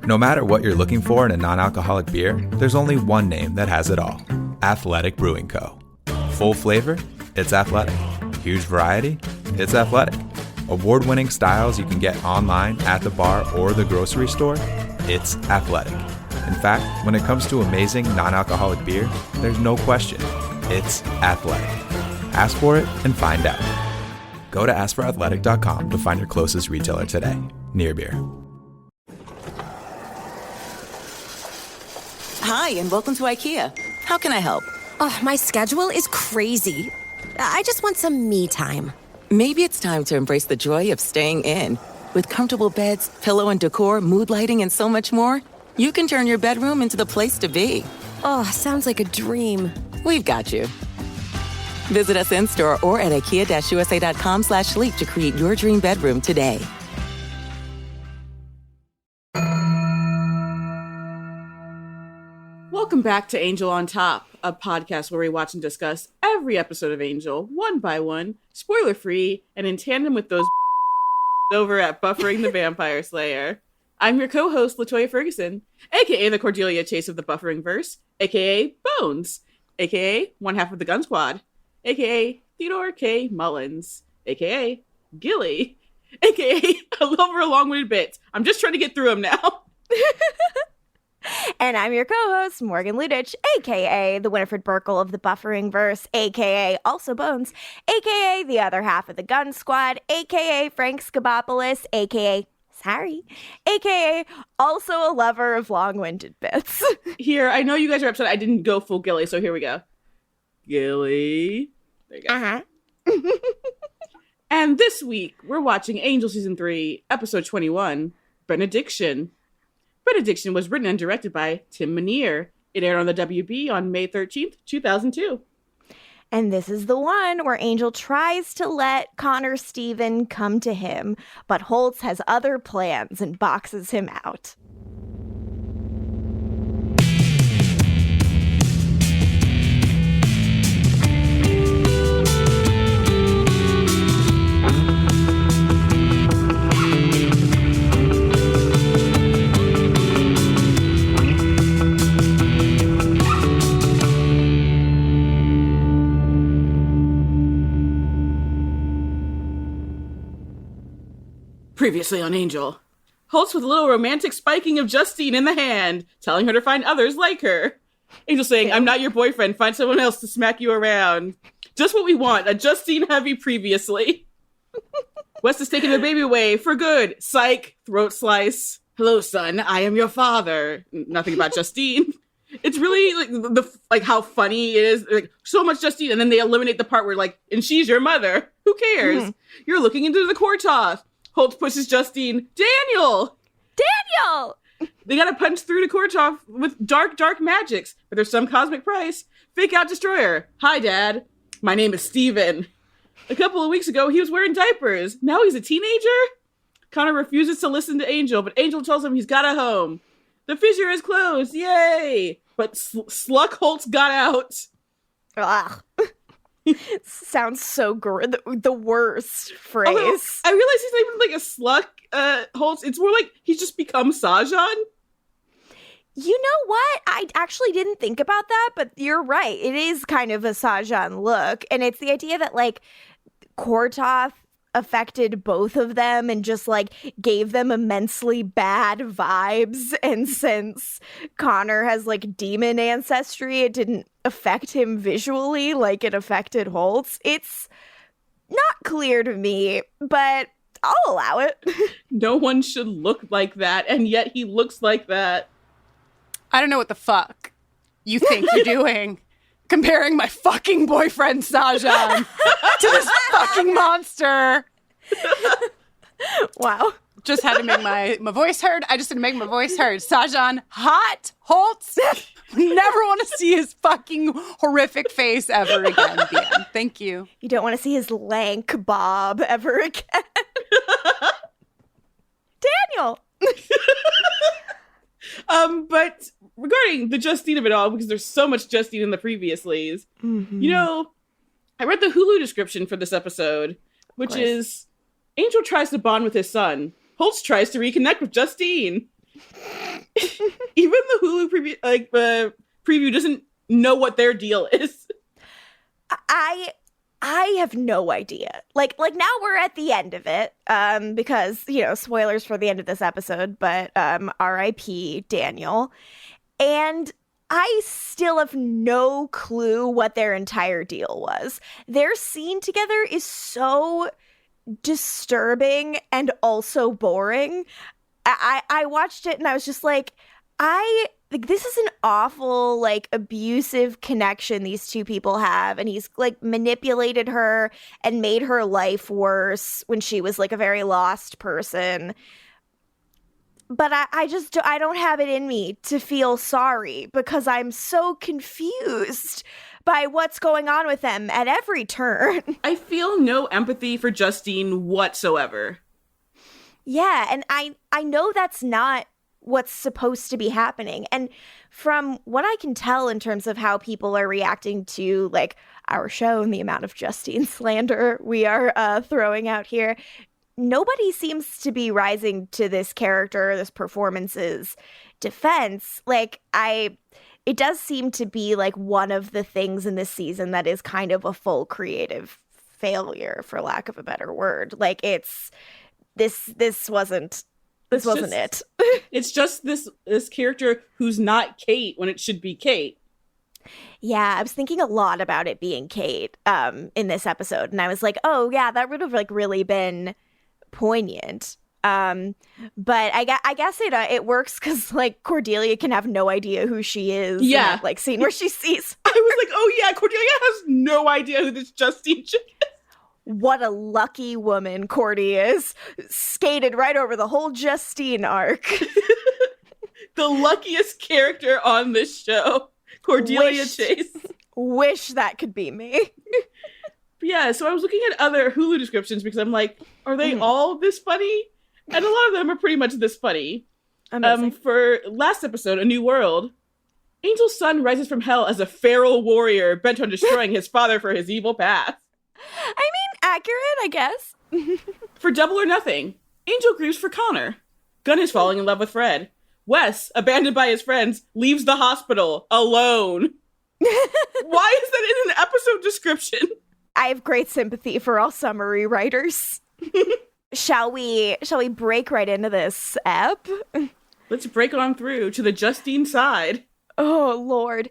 No matter what you're looking for in a non-alcoholic beer, there's only one name that has it all. Athletic Brewing Co. Full flavor? It's athletic. Huge variety? It's athletic. Award-winning styles you can get online, at the bar, or the grocery store? It's athletic. In fact, when it comes to amazing non-alcoholic beer, there's no question. It's athletic. Ask for it and find out. Go to askforathletic.com to find your closest retailer today. Near Beer. Hi, and welcome to IKEA. How can I help? Oh, my schedule is crazy. I just want some me time. Maybe it's time to embrace the joy of staying in. With comfortable beds, pillow and decor, mood lighting, and so much more, you can turn your bedroom into the place to be. Oh, sounds like a dream. We've got you. Visit us in-store or at ikea-usa.com/sleep to create your dream bedroom today. Welcome back to Angel on Top, a podcast where we watch and discuss every episode of Angel, one by one, spoiler-free, and in tandem with those over at Buffering the Vampire Slayer. I'm your co-host, LaToya Ferguson, a.k.a. the Cordelia Chase of the Bufferingverse, a.k.a. Bones, a.k.a. one half of the Gunn Squad, a.k.a. Theodore K. Mullins, a.k.a. Gilly, a.k.a. a lover of long-winded bits. I'm just trying to get through them now. And I'm your co-host, Morgan Lutich, a.k.a. the Winifred Burkle of the Bufferingverse, a.k.a. also Bones, a.k.a. the other half of the Gunn Squad, a.k.a. Frank Scabopoulos, a.k.a. Sorry, a.k.a. also a lover of long-winded bits. Here, I know you guys are upset I didn't go full Gilly, so here we go. Gilly. There you go. Uh-huh. And this week, we're watching Angel Season 3, Episode 21, Benediction. Benediction was written and directed by Tim Minear. It aired on the WB on May 13th, 2002. And this is the one where Angel tries to let Connor Steven come to him, but Holtz has other plans and boxes him out. Previously on Angel. Holtz with a little romantic spiking of Justine in the hand, telling her to find others like her. Angel saying, I'm not your boyfriend, find someone else to smack you around. Just what we want, a Justine heavy previously. West is taking the baby away, for good. Psych, throat slice. Hello, son, I am your father. Nothing about Justine. It's really like how funny it is. Like so much Justine, and then they eliminate the part where like, and she's your mother. Who cares? Mm-hmm. You're looking into the Kortoth. Holtz pushes Justine. Daniel! They gotta punch through to Kortoth with dark, dark magics, but there's some cosmic price. Fake out destroyer. Hi, Dad. My name is Steven. A couple of weeks ago, he was wearing diapers. Now he's a teenager? Connor refuses to listen to Angel, but Angel tells him he's got a home. The fissure is closed. Yay! But Sluck Holtz got out. Ugh. Sounds so the worst phrase. Although, I realize he's not even like a Sluck Holtz. It's more like he's just become Sajan. You know what? I actually didn't think about that, but you're right. It is kind of a Sajan look. And it's the idea that like Kortoth affected both of them and just like gave them immensely bad vibes. And since Connor has like demon ancestry, it didn't affect him visually like it affected Holtz. It's not clear to me, but I'll allow it. No one should look like that, and yet he looks like that. I don't know what the fuck you think you're doing. Comparing my fucking boyfriend Sajan to this fucking monster. Wow. Just had to make my voice heard. I just had to make my voice heard. Sajan, hot. Holtz, never want to see his fucking horrific face ever again. The end. Thank you. You don't want to see his lank bob ever again. Daniel. But regarding the Justine of it all, because there's so much Justine in the previouslys, you know, I read the Hulu description for this episode, which is Angel tries to bond with his son. Holtz tries to reconnect with Justine. Even the Hulu preview doesn't know what their deal is. I have no idea. Like now we're at the end of it, because, spoilers for the end of this episode, but R.I.P. Daniel. And I still have no clue what their entire deal was. Their scene together is so disturbing and also boring. I watched it and I was just like, this is an awful, abusive connection these two people have. And he's, manipulated her and made her life worse when she was, a very lost person. But I don't have it in me to feel sorry because I'm so confused by what's going on with them at every turn. I feel no empathy for Justine whatsoever. Yeah, and I know that's not what's supposed to be happening. And from what I can tell in terms of how people are reacting to our show and the amount of Justine slander we are throwing out here, nobody seems to be rising to this character, this performance's defense. It does seem to be one of the things in this season that is kind of a full creative failure, for lack of a better word. This wasn't it. It's just this character who's not Kate when it should be Kate. Yeah, I was thinking a lot about it being Kate in this episode, and I was like, oh yeah, that would have really been poignant. But I guess it works because Cordelia can have no idea who she is. Yeah, in that, scene where she sees. I was like, oh yeah, Cordelia has no idea who this Justine chick is. What a lucky woman Cordy is. Skated right over the whole Justine arc. The luckiest character on this show, Cordelia Chase. Wish that could be me. Yeah, so I was looking at other Hulu descriptions because I'm like, are they all this funny? And a lot of them are pretty much this funny. Amazing. For last episode, A New World, Angel's son rises from hell as a feral warrior bent on destroying his father for his evil past. I mean, accurate, I guess. For Double or Nothing, Angel grieves for Connor. Gunn is falling in love with Fred. Wes, abandoned by his friends, leaves the hospital alone. Why is that in an episode description? I have great sympathy for all summary writers. Shall we break right into this ep? Let's break on through to the Justine side. Oh, Lord.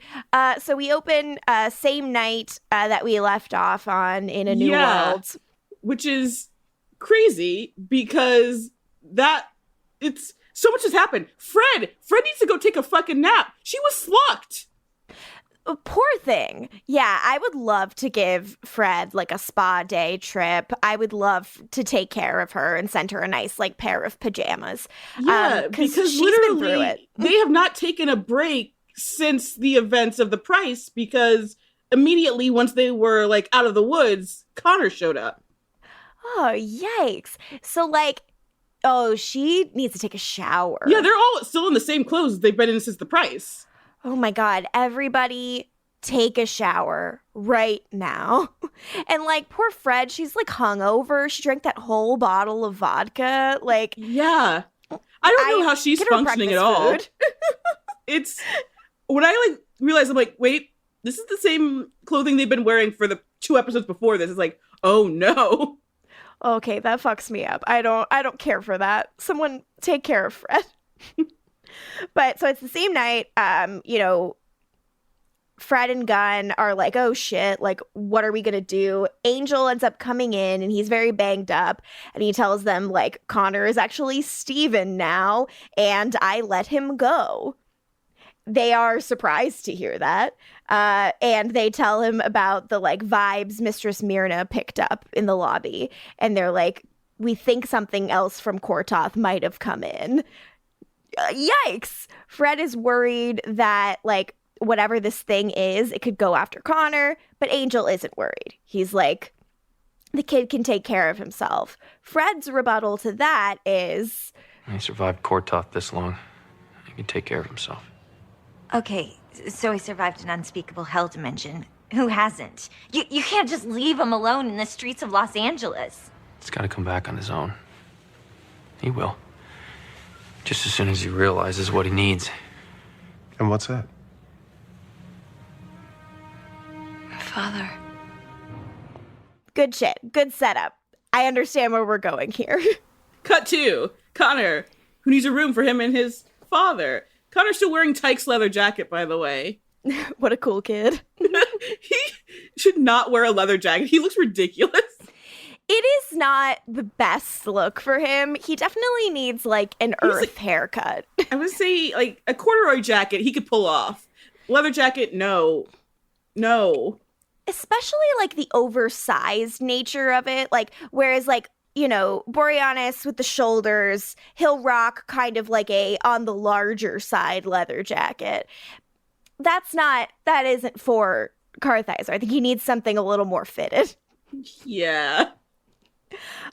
So we open same night that we left off on in A New World. Which is crazy because it's so much has happened. Fred needs to go take a fucking nap. She was slucked. Poor thing. Yeah, I would love to give Fred a spa day trip. I would love to take care of her and send her a nice pair of pajamas. Yeah, because she's literally been through it. They have not taken a break since the events of The Price because immediately once they were out of the woods, Connor showed up. Oh, yikes. So she needs to take a shower. Yeah, they're all still in the same clothes they've been in since The Price. Oh my God, everybody take a shower right now. And poor Fred, she's hungover. She drank that whole bottle of vodka. Yeah. I don't know how she's functioning at all. It's when I realized, I'm like, wait, this is the same clothing they've been wearing for the 2 episodes before this. It's like, oh no. Okay, that fucks me up. I don't care for that. Someone take care of Fred. But so it's the same night, Fred and Gunn are like, oh shit, what are we gonna do? Angel ends up coming in and he's very banged up and he tells them Connor is actually Steven now and I let him go. They are surprised to hear that. And they tell him about the vibes Mistress Myrna picked up in the lobby. And they're like, we think something else from Kortoth might have come in. Yikes. Fred is worried that whatever this thing is, it could go after Connor, but Angel isn't worried. He's like, the kid can take care of himself. Fred's rebuttal to that is, he survived Kortoth this long. He can take care of himself. Okay, so he survived an unspeakable hell dimension. Who hasn't? You can't just leave him alone in the streets of Los Angeles. He's got to come back on his own. He will. Just as soon as he realizes what he needs. And what's that? Father. Good shit. Good setup. I understand where we're going here. Cut to Connor, who needs a room for him and his father. Connor's still wearing Tyke's leather jacket, by the way. What a cool kid. He should not wear a leather jacket. He looks ridiculous. It is not the best look for him. He definitely needs like an Earth haircut. I would say like a corduroy jacket he could pull off. Leather jacket, no. Especially like the oversized nature of it. Like, whereas like, you know, Boreanaz with the shoulders, he'll rock kind of like a on the larger side leather jacket. That isn't for Kartheiser. I think he needs something a little more fitted. Yeah.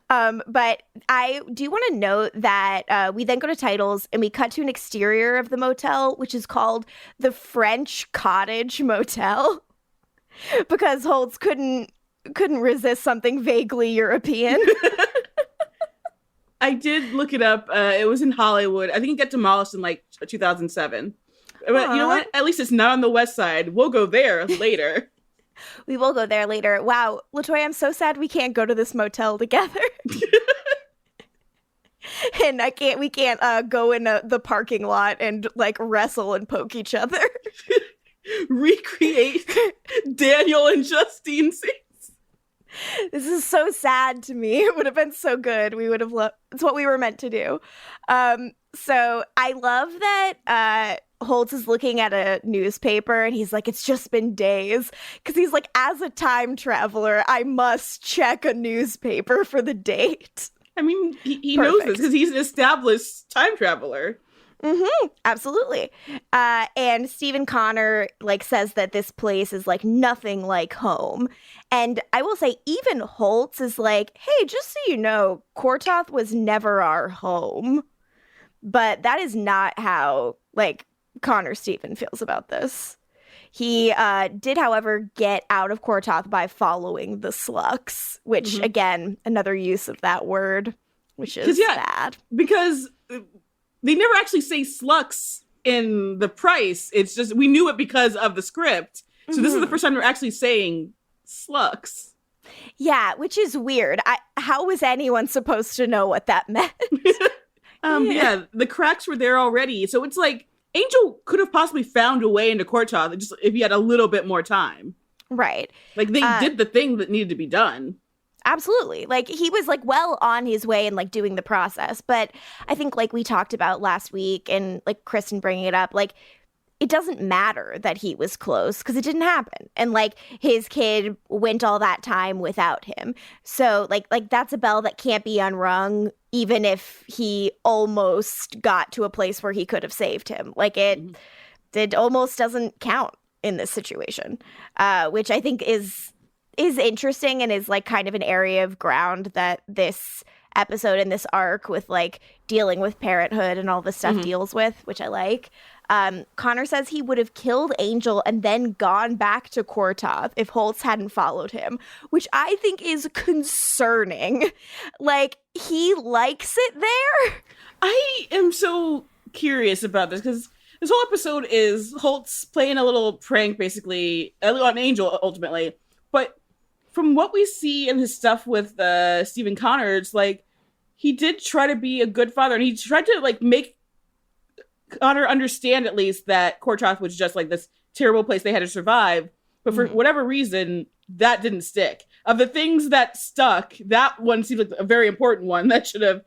But I do want to note that we then go to titles and we cut to an exterior of the motel, which is called the French Cottage Motel, because Holtz couldn't resist something vaguely European. I did look it up. It was in Hollywood. I think it got demolished in like 2007. But you know what? At least it's not on the West Side. We'll go there later. We will go there later. Wow, LaToya, I'm so sad we can't go to this motel together. And we can't go in the parking lot and like wrestle and poke each other. Recreate Daniel and Justine scenes. This is so sad to me. It would have been so good. We would have loved. It's what we were meant to do. So I love that Holtz is looking at a newspaper and he's like, it's just been days. Because he's like, as a time traveler, I must check a newspaper for the date. I mean, he knows this because he's an established time traveler. Mm-hmm, absolutely. And Stephen Connor like says that this place is like nothing like home. And I will say even Holtz is like, hey, just so you know, Kortoth was never our home. But that is not how like Connor Stephen feels about this. He did, however, get out of Kortoth by following the Slucks, which again, another use of that word, which is bad. Because they never actually say Slucks in the price. It's just, we knew it because of the script. So this is the first time they're actually saying Slucks. Yeah, which is weird. How was anyone supposed to know what that meant? Yeah, the cracks were there already. So it's like, Angel could have possibly found a way into Kortoth just if he had a little bit more time. Right. Like, they did the thing that needed to be done. Absolutely. Like, he was, like, well on his way and, like, doing the process. But I think, like, we talked about last week and, like, Kristin bringing it up, like, it doesn't matter that he was close because it didn't happen. And, like, his kid went all that time without him. So, like that's a bell that can't be unrung, even if he almost got to a place where he could have saved him. Like, it almost doesn't count in this situation, which I think is interesting and is like kind of an area of ground that this episode and this arc with like dealing with parenthood and all this stuff deals with, which I like. Connor says he would have killed Angel and then gone back to Kortoth if Holtz hadn't followed him, which I think is concerning. Like, he likes it there. I am so curious about this because this whole episode is Holtz playing a little prank, basically, on Angel, ultimately. But from what we see in his stuff with Stephen Connor, it's like he did try to be a good father, and he tried to like make Connor understand at least that Kortoth was just like this terrible place they had to survive. But for whatever reason, that didn't stick. Of the things that stuck, that one seemed like a very important one that should have.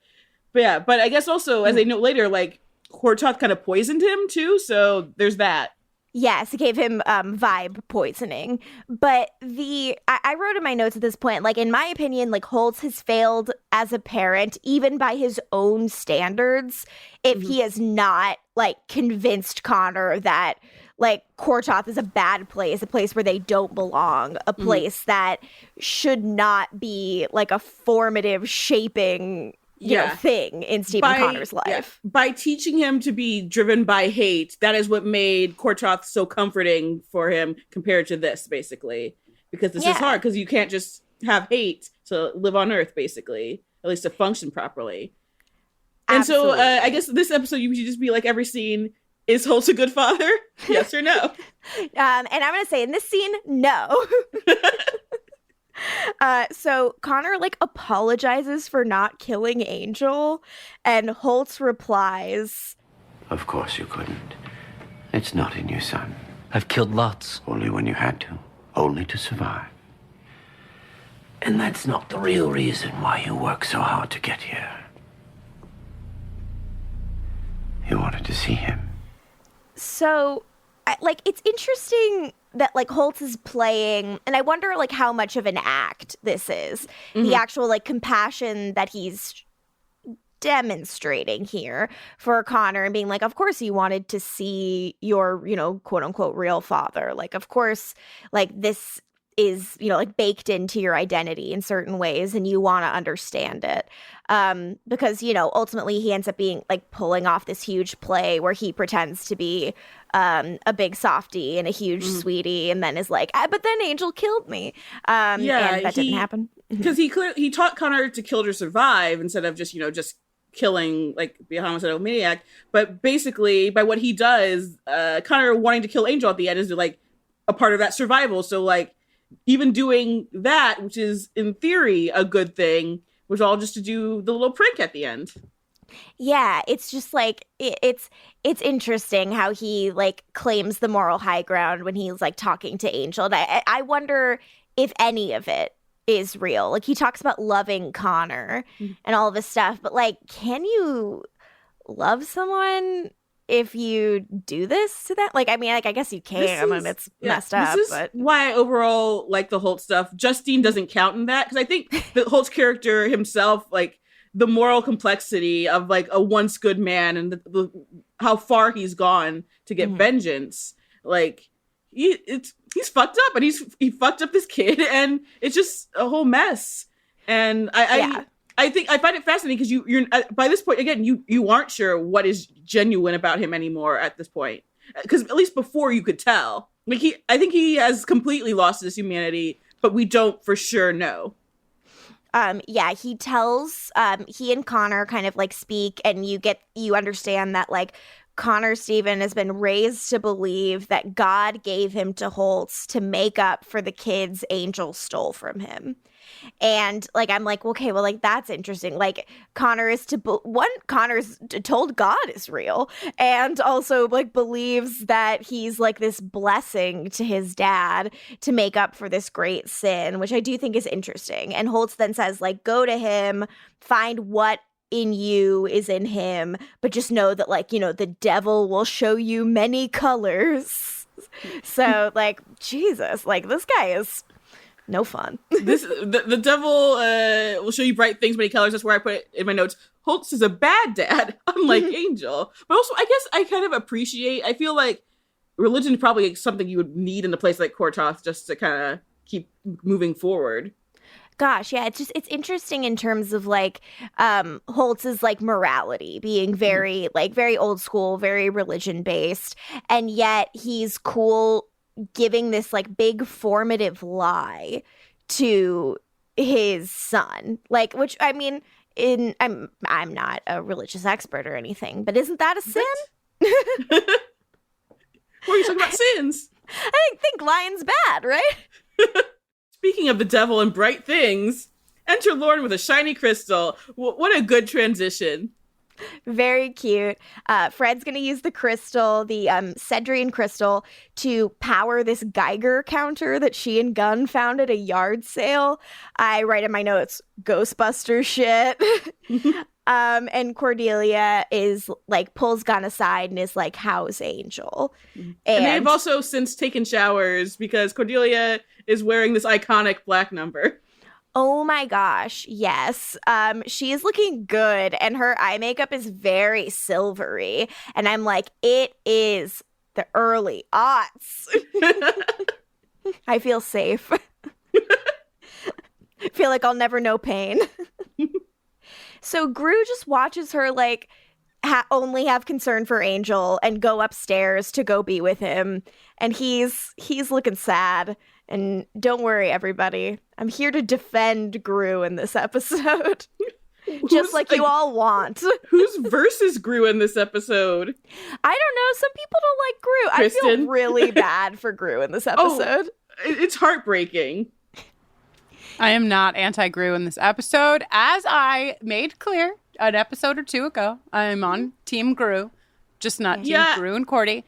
But yeah, but I guess also, as they note later, like Kortoth kind of poisoned him too. So there's that. Yes, it gave him vibe poisoning. But I wrote in my notes at this point, like, in my opinion, like, Holtz has failed as a parent, even by his own standards, if he has not, like, convinced Connor that, like, Kortoth is a bad place, a place where they don't belong, a place that should not be, like, a formative shaping you know, thing in Stephen Connor's life. Yeah. By teaching him to be driven by hate, that is what made Kortoth so comforting for him compared to this, basically. Because this is hard, because you can't just have hate to live on Earth, basically. At least to function properly. And so Absolutely. I guess this episode, you should just be like, every scene, is Holtz a good father? Yes or no? And I'm going to say in this scene, no. So Connor like apologizes for not killing Angel, and Holtz replies, Of course you couldn't. It's not in you, son. I've killed lots. Only when you had to. Only to survive. And that's not the real reason why you work so hard to get here. You wanted to see him. so like it's interesting that like Holtz is playing, and I wonder like how much of an act this is. The actual like compassion that he's demonstrating here for Connor and being like, of course you wanted to see your, quote unquote real father. Like, of course, like this is, like baked into your identity in certain ways and you want to understand it. Because, ultimately he ends up being like pulling off this huge play where he pretends to be a big softie and a huge sweetie and then is like, but then Angel killed me. And that didn't happen. Because he taught Connor to kill or survive instead of just, just killing, like, be a homicidal maniac. But basically, by what he does, Connor wanting to kill Angel at the end is like a part of that survival. So like, even doing that, which is in theory a good thing, was all just to do the little prank at the end. Yeah, it's just like it's interesting how he like claims the moral high ground when he's like talking to Angel. And I wonder if any of it is real. Like he talks about loving Connor and all this stuff, but like, can you love someone if you do this to them? Like, I mean, like, I guess you can, and it's messed up. This is but why I overall like the Holtz stuff. Justine doesn't count in that, because I think the Holtz character himself, like the moral complexity of like a once good man and how far he's gone to get vengeance. Like he's fucked up, and he fucked up this kid, and it's just a whole mess. And I think I find it fascinating because you're by this point again you aren't sure what is genuine about him anymore at this point, because at least before you could tell. Like I think he has completely lost his humanity, but we don't for sure know. He tells he and Connor kind of like speak, and you understand that like Connor Stephen has been raised to believe that God gave him to Holtz to make up for the kids Angel stole from him. And like I'm like, okay, well, like that's interesting. Like Connor is Connor's told God is real, and also like believes that he's like this blessing to his dad to make up for this great sin, which I do think is interesting. And Holtz then says like, go to him, find what in you is in him, but just know that like, the devil will show you many colors. So like, Jesus, like this guy is no fun. The devil will show you bright things, many colors. That's where I put it in my notes. Holtz is a bad dad, unlike Angel. But also, I guess I kind of I feel like religion is probably something you would need in a place like Kortoth just to kind of keep moving forward. Gosh, yeah, it's interesting in terms of like Holtz's like morality being very very old school, very religion based, and yet he's cool giving this like big formative lie to his son, like, which I mean, I'm not a religious expert or anything, but isn't that a sin? What are you talking about sins? I think lying's bad, right? Speaking of the devil and bright things, enter Lauren with a shiny crystal. What a good transition. Very cute. Fred's going to use the crystal, the Cedrian crystal, to power this Geiger counter that she and Gunn found at a yard sale. I write in my notes, Ghostbuster shit. And Cordelia is like, pulls Gunn aside and is like, how's Angel? And they've also since taken showers because Cordelia is wearing this iconic black number. Oh my gosh, yes. She is looking good, and her eye makeup is very silvery. And I'm like, it is the early aughts. I feel safe. Feel like I'll never know pain. So Gru just watches her like only have concern for Angel and go upstairs to go be with him. And he's looking sad. And don't worry, everybody. I'm here to defend Gru in this episode. just like you all want. Whose verses grew in this episode? I don't know. Some people don't like Gru. Kristin. I feel really bad for Gru in this episode. It's heartbreaking. I am not anti-Gru in this episode. As I made clear an episode or two ago, I'm on Team Gru, just not Team Gru and Cordy.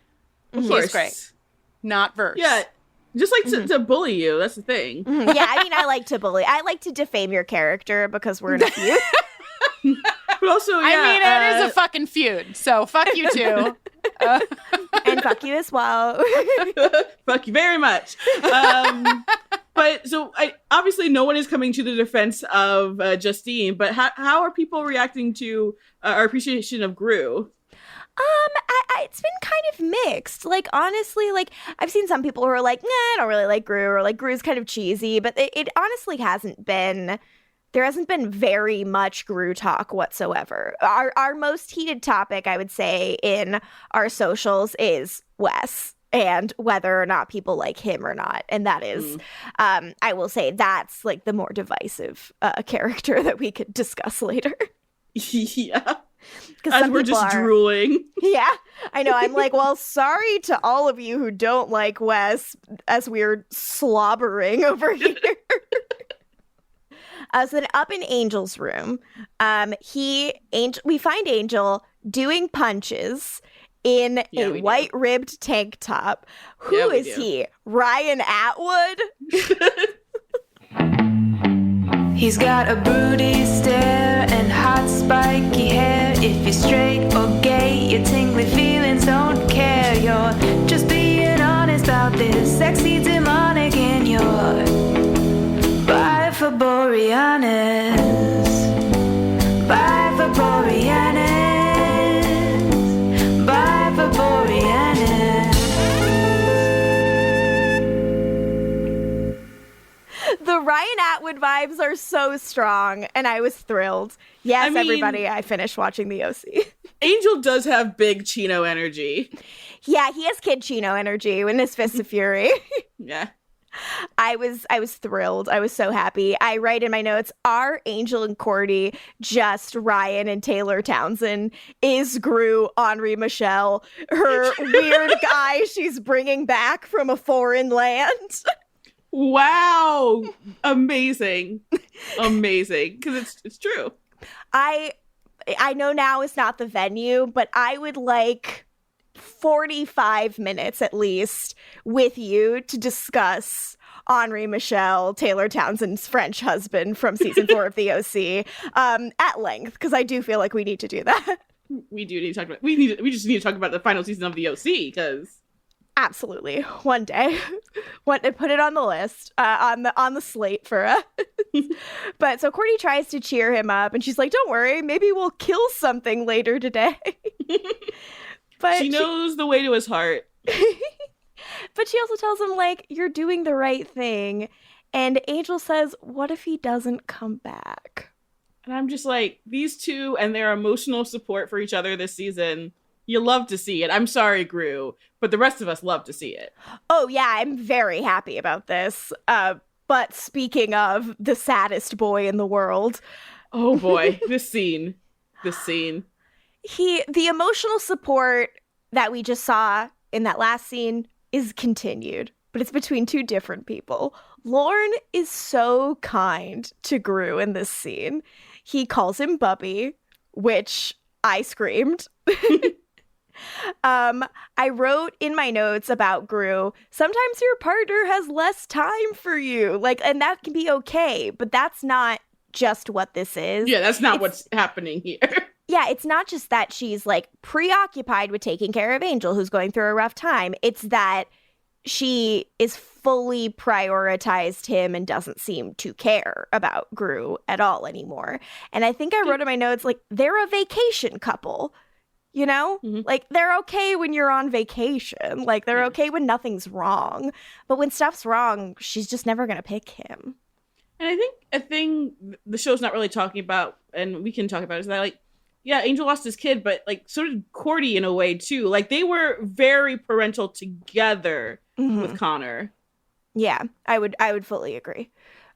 He's great. Not verse. Yeah, just like to bully you. That's the thing. Mm-hmm. Yeah, I mean, I like to bully. I like to defame your character because we're in a feud. But also, I mean, it is a fucking feud, so fuck you too. And fuck you as well. Fuck you very much. But so obviously no one is coming to the defense of Justine, but how are people reacting to our appreciation of Gru? It's been kind of mixed. Like, honestly, like, I've seen some people who are like, nah, I don't really like Gru, or like, Gru's kind of cheesy, but it honestly hasn't been, there hasn't been very much Gru talk whatsoever. Our most heated topic, I would say, in our socials is Wes and whether or not people like him or not. And that is, I will say, that's like the more divisive character that we could discuss later. Yeah. As we're just drooling. Yeah, I know. I'm like, well, sorry to all of you who don't like Wes as we're slobbering over here. So then up in Angel's room, we find Angel doing punches in a white-ribbed tank top. Who is he? Ryan Atwood? He's got a broody stare and hot spiky hair. If you're straight or gay, your tingly feelings don't care. You're just being honest about this sexy demonic in your bye for Boreanaz. Bye for Boreanaz. Bye for Boreanaz. The Ryan Atwood vibes are so strong, and I was thrilled. Yes, everybody, I finished watching the OC. Angel does have big Chino energy. Yeah, he has Kid Chino energy in his Fists of Fury. Yeah. I was thrilled. I was so happy. I write in my notes, are Angel and Cordy just Ryan and Taylor Townsend? Is Gru Henri Michelle her weird guy she's bringing back from a foreign land? Wow. Amazing. Because it's true. I know now is not the venue, but I would like 45 minutes at least with you to discuss Henri Michelle, Taylor Townsend's French husband from season 4 of the OC, at length, because I do feel like we need to do that. We do need to talk about we just need to talk about the final season of the OC, because absolutely, one day, put it on the list, on the slate for us. But so Cordy tries to cheer him up, and she's like, "Don't worry, maybe we'll kill something later today." But she knows the way to his heart. But she also tells him, like, "You're doing the right thing." And Angel says, "What if he doesn't come back?" And I'm just like, these two and their emotional support for each other this season. You love to see it. I'm sorry, Gru, but the rest of us love to see it. Oh, yeah, I'm very happy about this. But speaking of the saddest boy in the world. Oh, boy. This scene. The emotional support that we just saw in that last scene is continued, but it's between two different people. Lorne is so kind to Gru in this scene. He calls him Bubby, which I screamed. I wrote in my notes about Gru, sometimes your partner has less time for you, like, and that can be okay, but that's not just what this is. Yeah, that's not what's happening here. Yeah, it's not just that she's like preoccupied with taking care of Angel, who's going through a rough time. It's that she is fully prioritized him and doesn't seem to care about Gru at all anymore. And I think I wrote in my notes, like, they're a vacation couple. You know, like, they're okay when you're on vacation. Like, they're okay when nothing's wrong. But when stuff's wrong, she's just never going to pick him. And I think a thing the show's not really talking about, and we can talk about, is that, like, yeah, Angel lost his kid, but, like, so did Cordy in a way, too. Like, they were very parental together with Connor. Yeah, I would fully agree.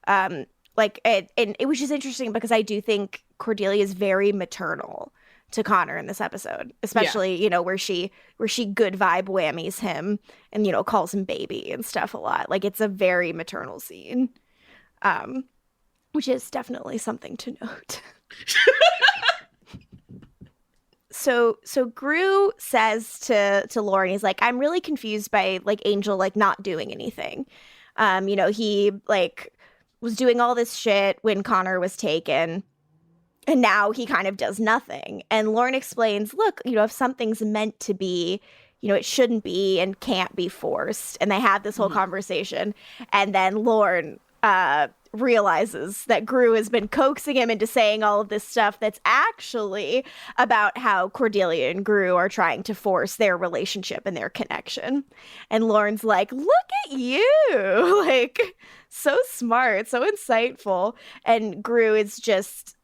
And it was just interesting because I do think Cordelia is very maternal to Connor in this episode, especially, you know, where she good vibe whammies him and, you know, calls him baby and stuff a lot. Like, it's a very maternal scene, which is definitely something to note. So Gru says to Lauren, he's like, I'm really confused by, like, Angel, like, not doing anything. You know, he, like, was doing all this shit when Connor was taken, and now he kind of does nothing. And Lauren explains, look, you know, if something's meant to be, you know, it shouldn't be and can't be forced. And they have this whole conversation. And then Lauren realizes that Gru has been coaxing him into saying all of this stuff that's actually about how Cordelia and Gru are trying to force their relationship and their connection. And Lauren's like, look at you, like, so smart, so insightful. And Gru is just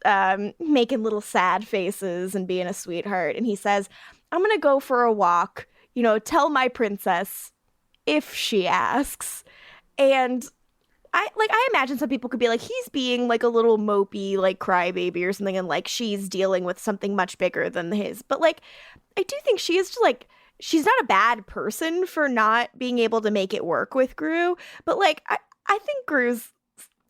making little sad faces and being a sweetheart. And he says, I'm gonna go for a walk, you know, tell my princess if she asks. And I imagine some people could be like, he's being like a little mopey, like crybaby or something, and like she's dealing with something much bigger than his. But like, I do think she is just like, she's not a bad person for not being able to make it work with Gru. But like, I think Gru's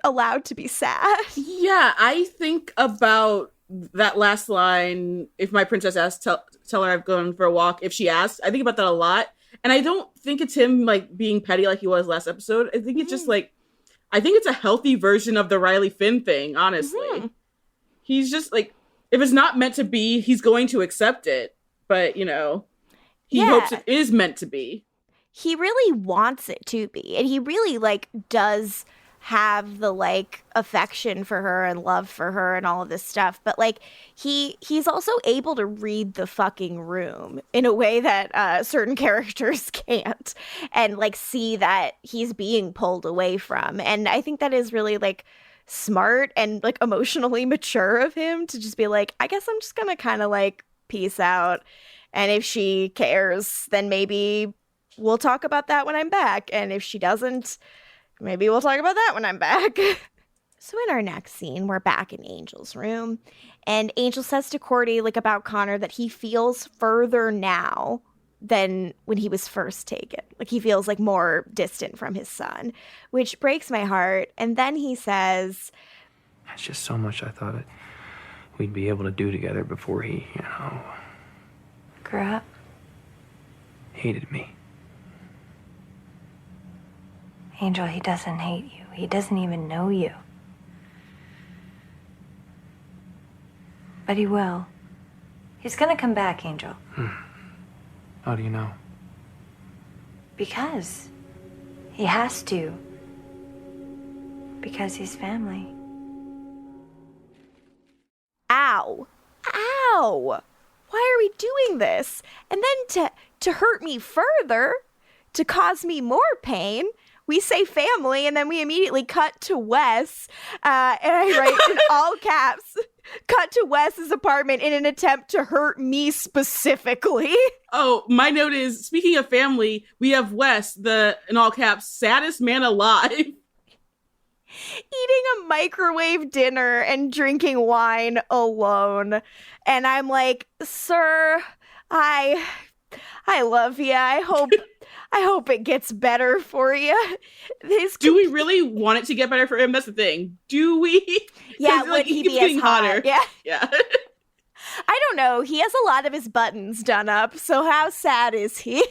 allowed to be sad. Yeah, I think about that last line, if my princess asks, tell her I've gone for a walk. If she asks, I think about that a lot. And I don't think it's him like being petty like he was last episode. I think it's just like, I think it's a healthy version of the Riley Finn thing, honestly. He's just like, if it's not meant to be, he's going to accept it. But, you know, he hopes it is meant to be. He really wants it to be. And he really, like, does have the, like, affection for her and love for her and all of this stuff. But, like, he's also able to read the fucking room in a way that certain characters can't, and, like, see that he's being pulled away from. And I think that is really, like, smart and, like, emotionally mature of him to just be like, I guess I'm just gonna kind of, like, peace out. And if she cares, then maybe we'll talk about that when I'm back. And if she doesn't, maybe we'll talk about that when I'm back. So in our next scene, we're back in Angel's room. And Angel says to Cordy, like, about Connor, that he feels further now than when he was first taken. Like, he feels, like, more distant from his son, which breaks my heart. And then he says, There's just so much I thought we'd be able to do together before he, Grew up? hated me. Angel, he doesn't hate you. He doesn't even know you. But he will. He's gonna come back, Angel. How do you know? Because he has to. Because he's family. Ow. Ow. Why are we doing this? And then to hurt me further, to cause me more pain, we say family, and then we immediately cut to Wes, and I write in all caps, cut to Wes's apartment in an attempt to hurt me specifically. Oh, my note is, speaking of family, we have Wes, the, in all caps, saddest man alive. Eating a microwave dinner and drinking wine alone. And I'm like, sir, I love you. I hope it gets better for you. Do we really want it to get better for him? That's the thing. Do we? Yeah, would he be as hot? Hotter. Yeah. I don't know. He has a lot of his buttons done up, so how sad is he?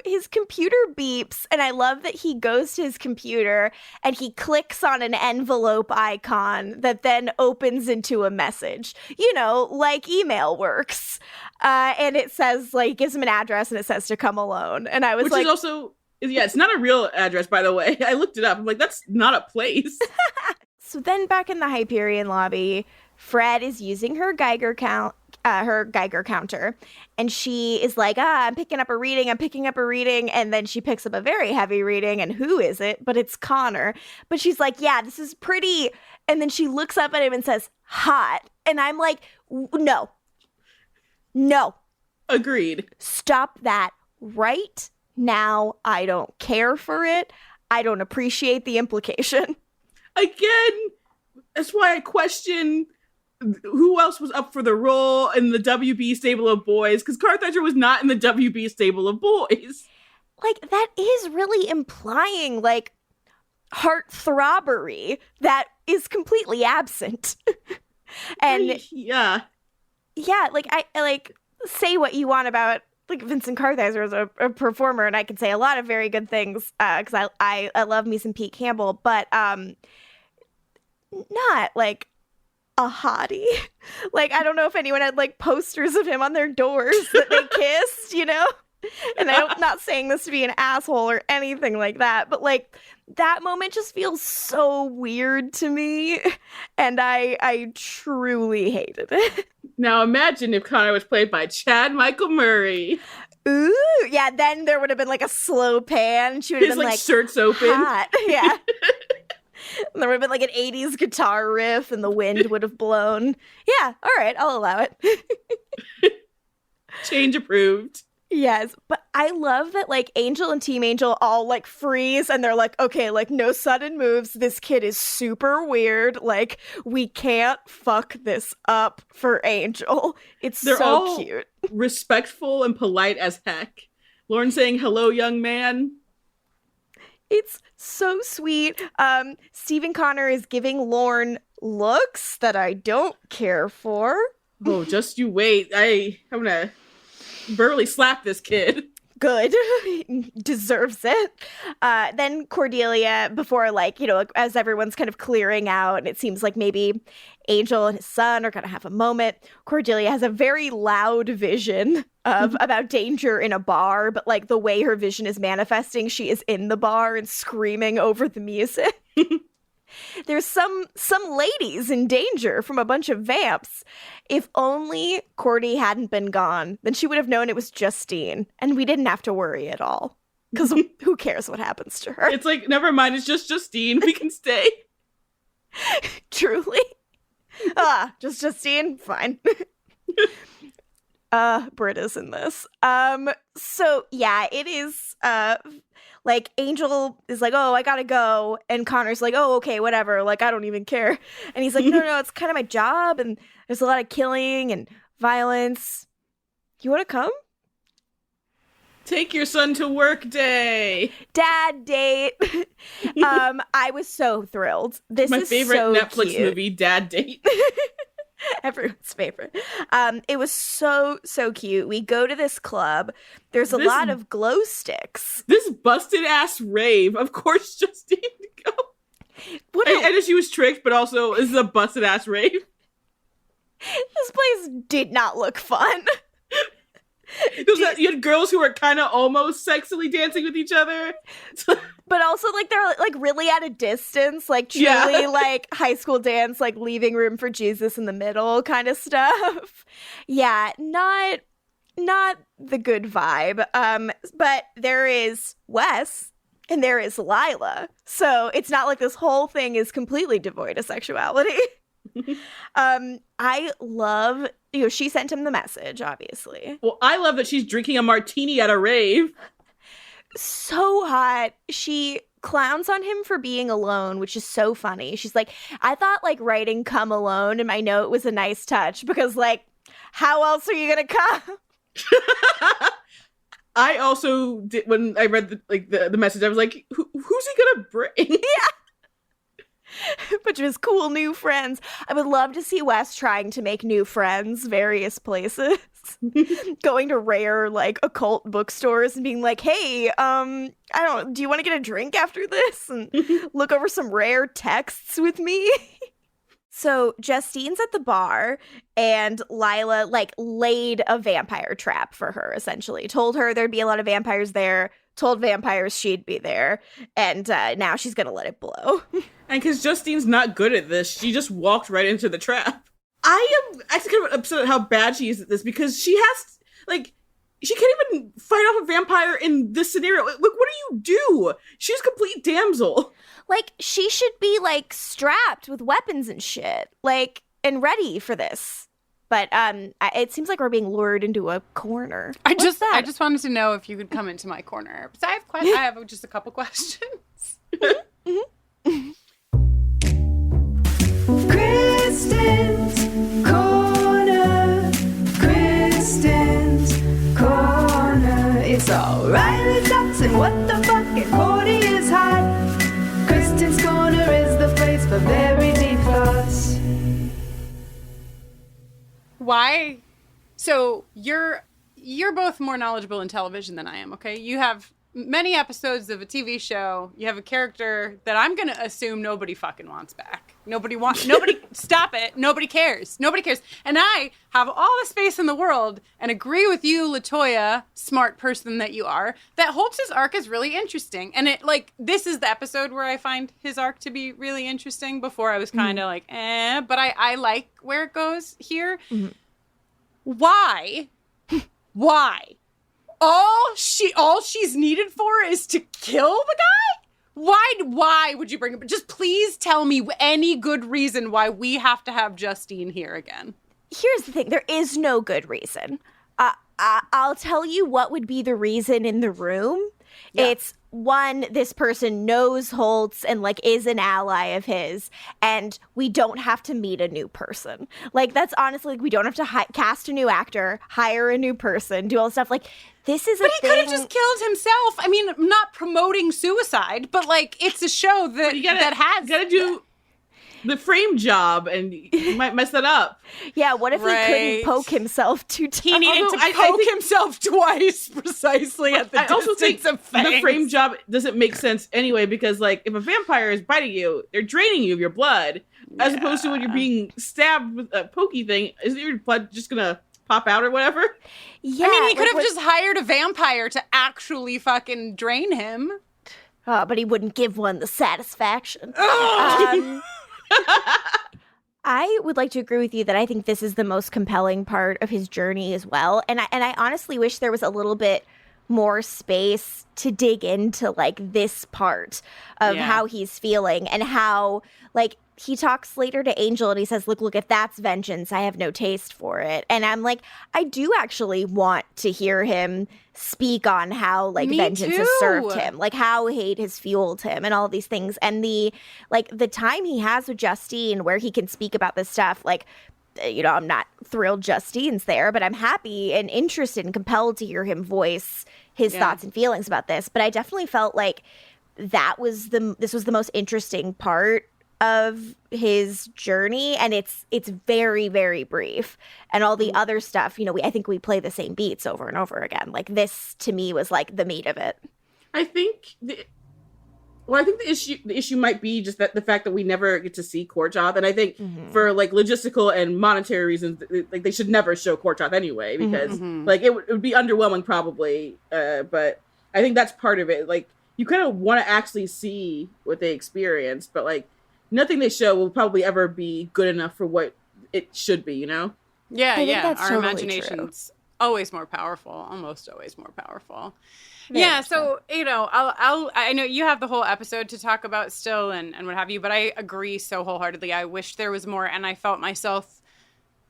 His computer beeps, and I love that he goes to his computer and he clicks on an envelope icon that then opens into a message. You know, like email works. And it says, like, gives him an address and it says to come alone. And I was Which like... is also... Yeah, it's not a real address, by the way. I looked it up. I'm like, that's not a place. So then back in the Hyperion lobby, Fred is using her Geiger counter, and she is like, I'm picking up a reading, and then she picks up a very heavy reading, and who is it? But it's Connor. But she's like, yeah, this is pretty, and then she looks up at him and says, hot, and I'm like, no. Agreed. Stop that right now. I don't care for it. I don't appreciate the implication. Again, that's why I question who else was up for the role in the WB stable of boys, because Kartheiser was not in the WB stable of boys. Like, that is really implying, like, heartthrobbery that is completely absent. And yeah, like, I like, say what you want about, like, Vincent Kartheiser as a performer, and I can say a lot of very good things, because I love me some Pete Campbell, but not, like, a hottie. Like, I don't know if anyone had, like, posters of him on their doors that they kissed, you know? And I'm not saying this to be an asshole or anything like that, but, like, that moment just feels so weird to me, and I truly hated it. Now imagine if Connor was played by Chad Michael Murray. Ooh, yeah, then there would have been, like, a slow pan, and she would have been, like, shirts open. Hot. Yeah. And there would have been, like, an 80s guitar riff, and the wind would have blown. Yeah, all right, I'll allow it. Change approved. Yes, but I love that, like, Angel and Team Angel all, like, freeze, and they're like, okay, like, no sudden moves. This kid is super weird. Like, we can't fuck this up for Angel. They're so all cute. Respectful and polite as heck. Lauren saying, hello, young man. It's so sweet. Stephen Connor is giving Lorne looks that I don't care for. Oh, just you wait. I'm gonna verbally slap this kid. Good. He deserves it. Then Cordelia, before, like, you know, as everyone's kind of clearing out, and it seems like maybe Angel and his son are going to have a moment, Cordelia has a very loud vision of about danger in a bar, but, like, the way her vision is manifesting, she is in the bar and screaming over the music. There's some ladies in danger from a bunch of vamps. If only Cordy hadn't been gone, then she would have known it was Justine, and we didn't have to worry at all. Because who cares what happens to her? It's like, never mind, it's just Justine. We can stay. Truly. Just Justine? Fine. Britta's in this. So, yeah, it is... like, Angel is like, oh, I gotta go. And Connor's like, oh, okay, whatever. Like, I don't even care. And he's like, no, it's kind of my job. And there's a lot of killing and violence. You want to come? Take your son to work day. Dad date. I was so thrilled. This my is favorite so Netflix cute. movie, Dad Date. Everyone's favorite. It was so cute. We go to this club. There's a lot of glow sticks. This busted ass rave. Of course, Justine to go. I know she was tricked, but also this is a busted ass rave. This place did not look fun. You had girls who were kind of almost sexily dancing with each other. But also, like, they're, like, really at a distance. Like, truly, like, high school dance, like, leaving room for Jesus in the middle kind of stuff. Yeah, not the good vibe. But there is Wes and there is Lila. So it's not like this whole thing is completely devoid of sexuality. I love, you know, she sent him the message, obviously. Well, I love that she's drinking a martini at a rave. So hot. She clowns on him for being alone, which is so funny. She's like, I thought, like, writing "come alone" in my note was a nice touch because, like, how else are you gonna come? I also did, when I read the message, I was like, who's he gonna bring? Yeah. A bunch of his cool new friends. I would love to see Wes trying to make new friends various places. Going to rare, like, occult bookstores and being like, hey, do you want to get a drink after this? And look over some rare texts with me? So Justine's at the bar, and Lila, like, laid a vampire trap for her, essentially. Told her there'd be a lot of vampires there, told vampires she'd be there, and now she's gonna let it blow. And because Justine's not good at this, she just walked right into the trap. I am actually kind of upset at how bad she is at this, because she has, like, she can't even fight off a vampire in this scenario. Look, what do you do? She's a complete damsel. Like, she should be, like, strapped with weapons and shit, like, and ready for this. But it seems like we're being lured into a corner. I just wanted to know if you could come into my corner. Because I have just a couple questions. Kristin's Corner. Kristin's Corner. It's all Riley sucks and what the fuck, and Cordy is hot. Kristin's Corner is the place for very deep thoughts. Why? So you're both more knowledgeable in television than I am, okay? You have many episodes of a TV show. You have a character that I'm going to assume nobody fucking wants back. Nobody, stop it. Nobody cares. And I have all the space in the world and agree with you, LaToya, smart person that you are, that Holtz's arc is really interesting. And this is the episode where I find his arc to be really interesting. Before I was kind of but I like where it goes here. Mm-hmm. Why? All she's needed for is to kill the guy? Why would you bring it? Just please tell me any good reason why we have to have Justine here again. Here's the thing. There is no good reason. I'll tell you what would be the reason in the room. Yeah. It's one, this person knows Holtz and is an ally of his, and we don't have to meet a new person. That's honestly, we don't have to cast a new actor, hire a new person, do all this stuff. This is But he could have just killed himself. I mean, I'm not promoting suicide, but it's a show that you gotta do the frame job, and you might mess that up. Yeah, what if he couldn't poke himself 2 times? He needed to poke himself twice, precisely at the distance also think of fangs. The frame job doesn't make sense anyway, because if a vampire is biting you, they're draining you of your blood, as opposed to when you're being stabbed with a pokey thing. Isn't your blood just gonna pop out or whatever? Yeah, I mean, he could have just hired a vampire to actually fucking drain him. Oh, but he wouldn't give one the satisfaction. I would like to agree with you that I think this is the most compelling part of his journey as well. And I honestly wish there was a little bit more space to dig into this part of how he's feeling and how he talks later to Angel and he says, look, if that's vengeance, I have no taste for it. And I'm I do actually want to hear him speak on how vengeance has served him, how hate has fueled him and all these things. And the time he has with Justine where he can speak about this stuff, I'm not thrilled Justine's there, but I'm happy and interested and compelled to hear him voice his thoughts and feelings about this. But I definitely felt this was the most interesting part of his journey, and it's very, very brief, and all the other stuff, I think we play the same beats over and over again. This to me was the meat of it. I think the issue might be just that the fact that we never get to see Kortoth, and I think for logistical and monetary reasons, they should never show Kortoth anyway, because it would be underwhelming probably, but I think that's part of it. You kind of want to actually see what they experienced, but nothing they show will probably ever be good enough for what it should be, Yeah, that's our totally imagination's always more powerful, almost always more powerful. Very so I know you have the whole episode to talk about still and what have you, but I agree so wholeheartedly. I wish there was more, and I felt myself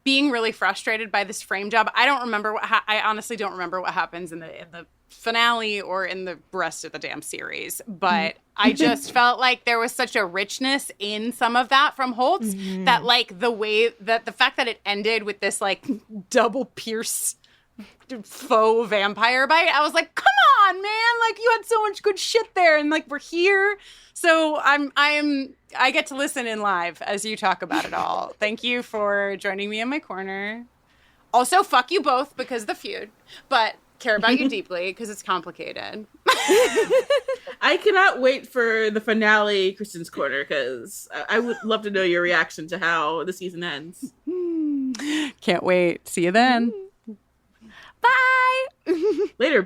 being really frustrated by this frame job. I don't remember I honestly don't remember what happens in the finale or in the rest of the damn series, but I just felt there was such a richness in some of that from Holtz that the way that the fact that it ended with this double pierce faux vampire bite, I was come on, man, you had so much good shit there, and we're here. So I get to listen in live as you talk about it all. Thank you for joining me in my corner. Also, fuck you both because of the feud, but care about you deeply because it's complicated. I cannot wait for the finale, Kristin's Corner, because I would love to know your reaction to how the season ends. Can't wait. See you then. Bye. Later.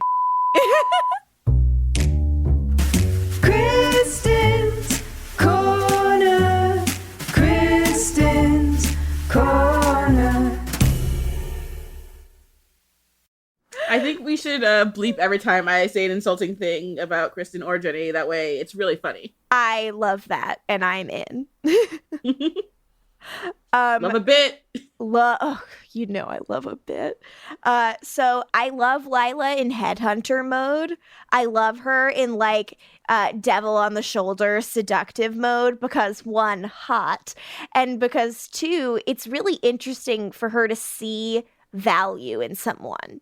Kristin's Corner. Kristin's Corner. I think we should bleep every time I say an insulting thing about Kristin or Jenny. That way it's really funny. I love that, and I'm in. Love a bit. I love a bit. So I love Lila in headhunter mode. I love her in like devil on the shoulder seductive mode because 1, hot, and because 2, it's really interesting for her to see value in someone.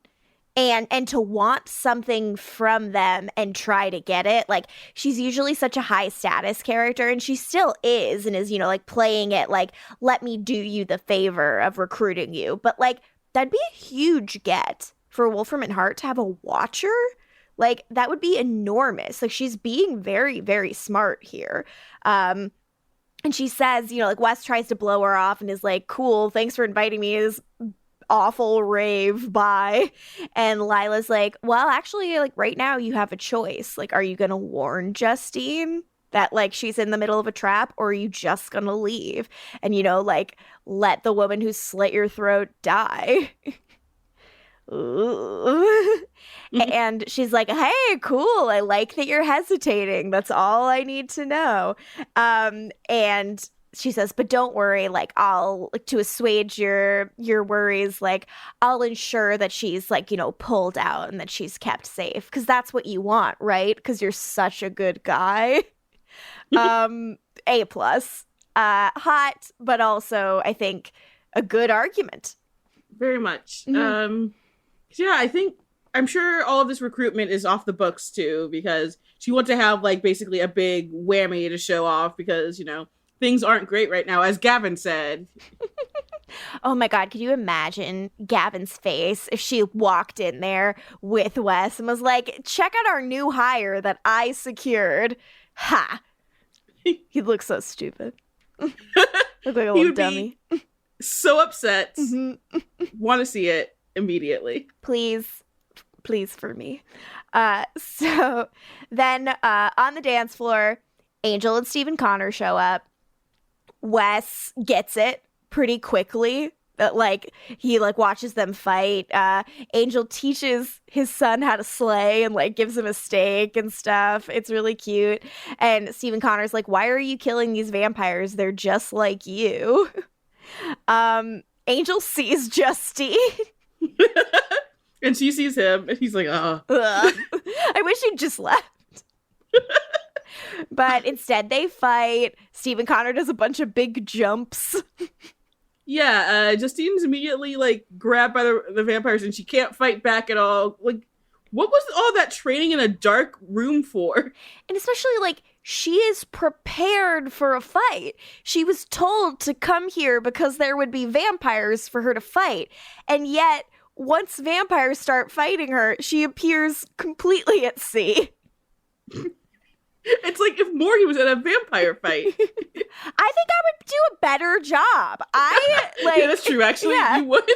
And to want something from them and try to get it. Like, she's usually such a high status character, and she still is, and is, like, playing it like, let me do you the favor of recruiting you. But, like, that'd be a huge get for Wolfram and Hart to have a watcher. Like, that would be enormous. Like, she's being very, very smart here. And she says, like, Wes tries to blow her off and is like, cool, thanks for inviting me to this awful rave, bye. And Lila's like, well, actually, like, right now you have a choice. Like, are you gonna warn Justine that, like, she's in the middle of a trap, or are you just gonna leave and, like, let the woman who slit your throat die? And she's like, hey, cool, I like that you're hesitating, that's all I need to know. And she says, but don't worry, like, I'll, like, to assuage your worries, like, I'll ensure that she's, like, pulled out and that she's kept safe, because that's what you want, right? Because you're such a good guy. A+. Hot, but also, I think, a good argument. Very much. I'm sure all of this recruitment is off the books, too, because she wants to have, like, basically a big whammy to show off because, things aren't great right now, as Gavin said. Oh my God, could you imagine Gavin's face if she walked in there with Wes and was like, check out our new hire that I secured. Ha! He looks so stupid. Look like a little dummy. So upset. Want to see it immediately. Please for me. So then on the dance floor, Angel and Stephen Connor show up. Wes gets it pretty quickly that, like, he, like, watches them fight. Angel teaches his son how to slay and, like, gives him a steak and stuff. It's really cute. And Stephen Connor's like, why are you killing these vampires? They're just like you. Angel sees Justine. And she sees him, and he's like, oh. I wish he'd just left. But instead they fight. Stephen Connor does a bunch of big jumps. Yeah, Justine's immediately, like, grabbed by the vampires, and she can't fight back at all. Like, what was all that training in a dark room for? And especially, like, she is prepared for a fight. She was told to come here because there would be vampires for her to fight. And yet, once vampires start fighting her, she appears completely at sea. It's like if Morgie was in a vampire fight. I think I would do a better job. Yeah, that's true. Actually, yeah. You would.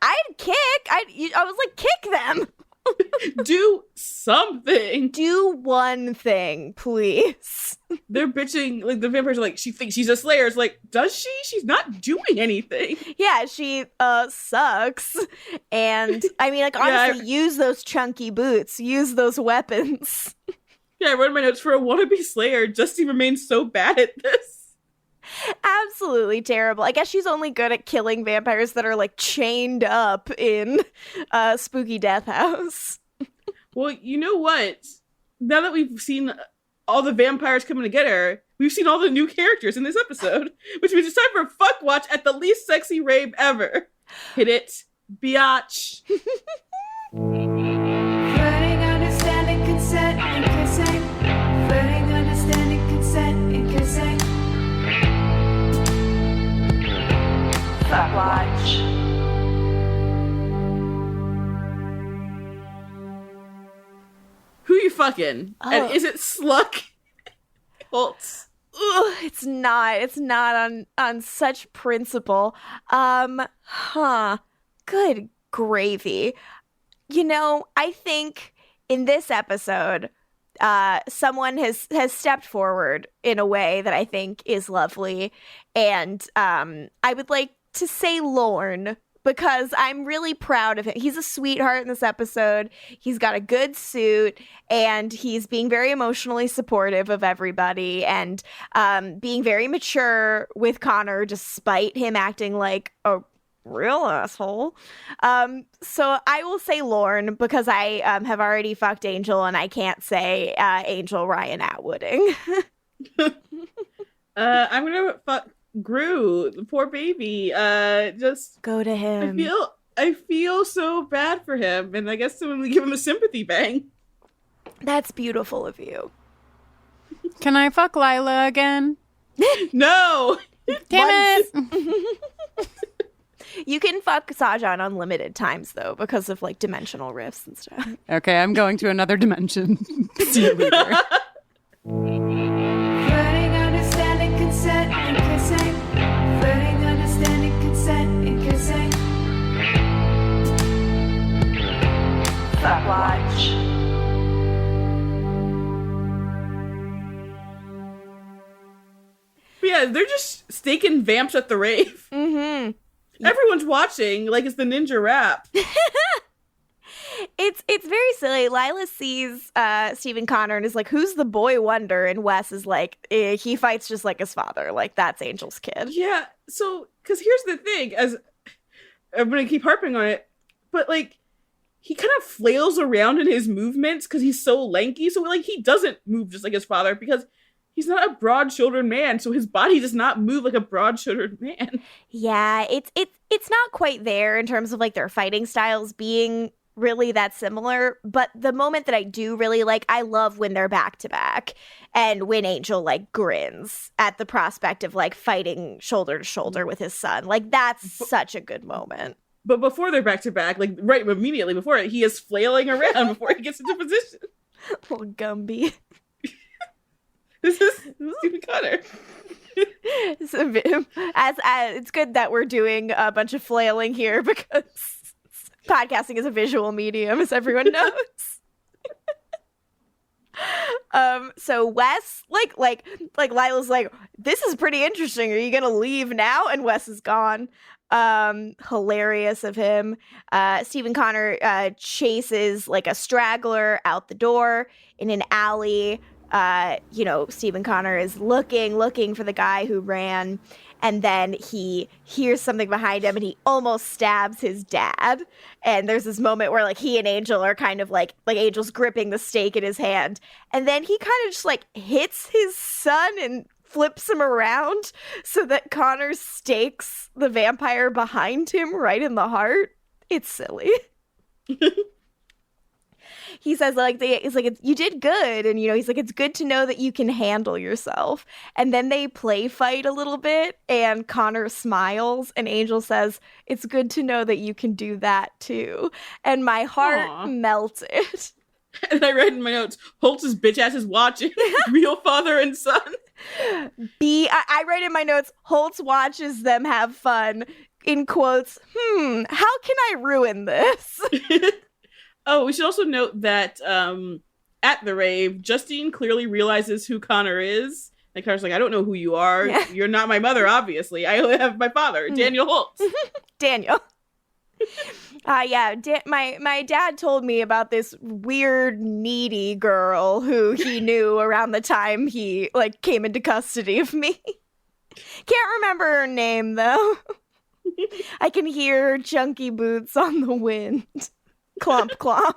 I'd kick. I was like, kick them. Do something. Do one thing, please. They're bitching. Like, the vampires are like, she thinks she's a slayer. It's like, does she? She's not doing anything. Yeah, she sucks. And I mean, like, honestly, use those chunky boots. Use those weapons. Yeah, I wrote in my notes, for a wannabe slayer, Justine remains so bad at this. Absolutely terrible. I guess she's only good at killing vampires that are, like, chained up in a spooky death house. Well, you know what? Now that we've seen all the vampires coming to get her, we've seen all the new characters in this episode, which means it's time for a fuck watch at the least sexy rave ever. Hit it, biatch. Flirting, understanding, consent, and kissing. Flirting, understanding, consent, and kissing. Fuck watch. Who you fucking? Oh. And is it Sluck? Holtz. It's not on such principle. Good gravy. I think in this episode, someone has stepped forward in a way that I think is lovely. And I would like to say Lorne, because I'm really proud of him. He's a sweetheart in this episode. He's got a good suit, and he's being very emotionally supportive of everybody, and being very mature with Connor, despite him acting like a real asshole. So I will say Lorne because I have already fucked Angel and I can't say Angel Ryan Atwooding. I'm gonna fuck Gru, the poor baby. Just go to him. I feel so bad for him, and I guess I'm gonna give him a sympathy bang. That's beautiful of you. Can I fuck Lila again? No! Damn it! You can fuck Sajan unlimited times, though, because of, like, dimensional rifts and stuff. Okay, I'm going to another dimension. See you later. Flirting, understanding, consent, and kissing. Flirting, understanding, consent, and kissing. Fuck watch. But yeah, they're just staking vamps at the rave. Mm-hmm. Everyone's watching, like it's the ninja rap. It's very silly. Lila sees Stephen Connor and is like, who's the boy wonder? And Wes is like, he fights just like his father. Like, that's Angel's kid. Yeah, so, because here's the thing, as I'm going to keep harping on it, but like, he kind of flails around in his movements because he's so lanky. So, like, he doesn't move just like his father because he's not a broad-shouldered man, so his body does not move like a broad-shouldered man. Yeah, it's not quite there in terms of, like, their fighting styles being really that similar. But the moment that I do really like, I love when they're back-to-back and when Angel, like, grins at the prospect of, like, fighting shoulder to shoulder with his son. Like, that's such a good moment. But before they're back-to-back, like, right immediately before it, he is flailing around before he gets into position. Little Gumby. This is Stephen Connor. It's good that we're doing a bunch of flailing here because podcasting is a visual medium, as everyone knows. So Wes, like Lila's like, this is pretty interesting. Are you gonna leave now? And Wes is gone. Hilarious of him. Stephen Connor chases like a straggler out the door in an alley. Stephen Connor is looking for the guy who ran, and then he hears something behind him and he almost stabs his dad. And there's this moment where like he and Angel are kind of like Angel's gripping the stake in his hand, and then he kind of just like hits his son and flips him around so that Connor stakes the vampire behind him right in the heart. It's silly. He says, you did good. And, he's like, it's good to know that you can handle yourself. And then they play fight a little bit and Connor smiles and Angel says, it's good to know that you can do that too. And my heart melted. And I read in my notes, Holtz's bitch ass is watching. Real father and son. I read in my notes, Holtz watches them have fun. In quotes, how can I ruin this? Oh, we should also note that at the rave, Justine clearly realizes who Connor is. And Connor's like, I don't know who you are. Yeah. You're not my mother, obviously. I only have my father, Daniel Holtz. Daniel. My dad told me about this weird, needy girl who he knew around the time he, came into custody of me. Can't remember her name, though. I can hear her chunky boots on the wind. Clomp, clomp.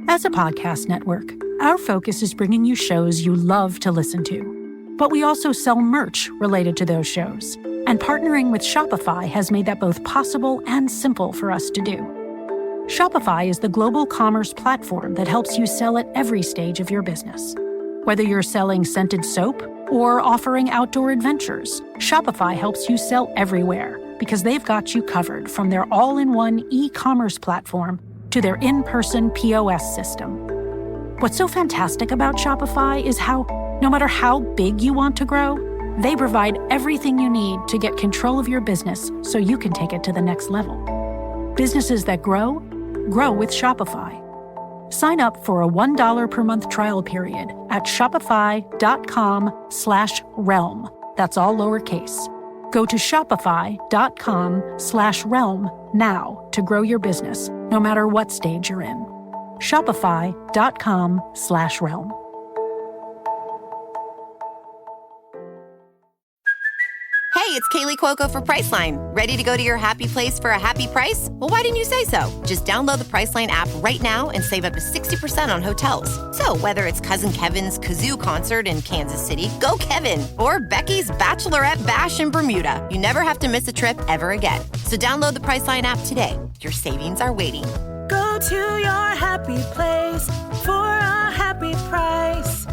As a podcast network, our focus is bringing you shows you love to listen to. But we also sell merch related to those shows. And partnering with Shopify has made that both possible and simple for us to do. Shopify is the global commerce platform that helps you sell at every stage of your business. Whether you're selling scented soap or offering outdoor adventures, Shopify helps you sell everywhere because they've got you covered from their all-in-one e-commerce platform to their in-person POS system. What's so fantastic about Shopify is how, no matter how big you want to grow, they provide everything you need to get control of your business so you can take it to the next level. Businesses that grow, grow with Shopify. Sign up for a $1 per month trial period at shopify.com/realm. That's all lowercase. Go to shopify.com/realm now to grow your business, no matter what stage you're in. Shopify.com/realm. it's Kaylee Cuoco for Priceline. Ready to go to your happy place for a happy price? Well, why didn't you say so? Just download the Priceline app right now and save up to 60% on hotels. So whether it's Cousin Kevin's Kazoo Concert in Kansas City, go Kevin, or Becky's Bachelorette Bash in Bermuda, you never have to miss a trip ever again. So download the Priceline app today. Your savings are waiting. Go to your happy place for a happy price.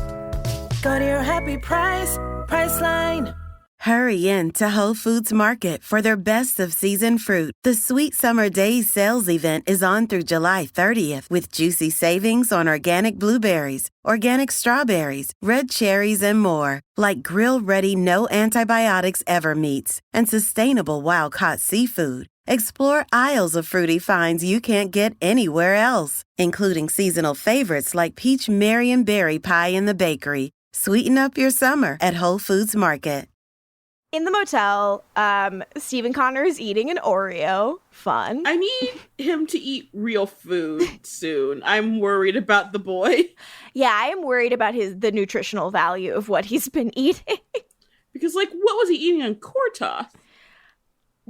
Go to your happy price, Priceline. Hurry in to Whole Foods Market for their best of season fruit. The Sweet Summer Days sales event is on through July 30th with juicy savings on organic blueberries, organic strawberries, red cherries, and more. Like grill-ready, no antibiotics ever meats and sustainable wild-caught seafood. Explore aisles of fruity finds you can't get anywhere else, including seasonal favorites like peach Marion berry pie in the bakery. Sweeten up your summer at Whole Foods Market. In the motel, Stephen Connor is eating an Oreo. Fun. I need him to eat real food soon. I'm worried about the boy. Yeah, I am worried about the nutritional value of what he's been eating. Because, like, what was he eating on Cortoth?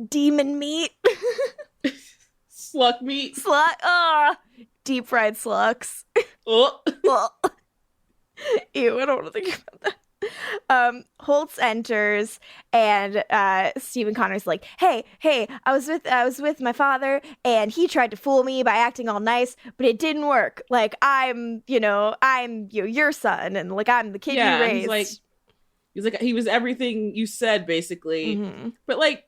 Demon meat. Sluck meat. Deep fried slucks. Oh. Ew, I don't want to think about that. Holtz enters and Stephen Connor's like, hey, I was with my father and he tried to fool me by acting all nice, but it didn't work. Like, I'm your son, and like I'm the kid you raised. He was everything you said, basically. Mm-hmm. But like,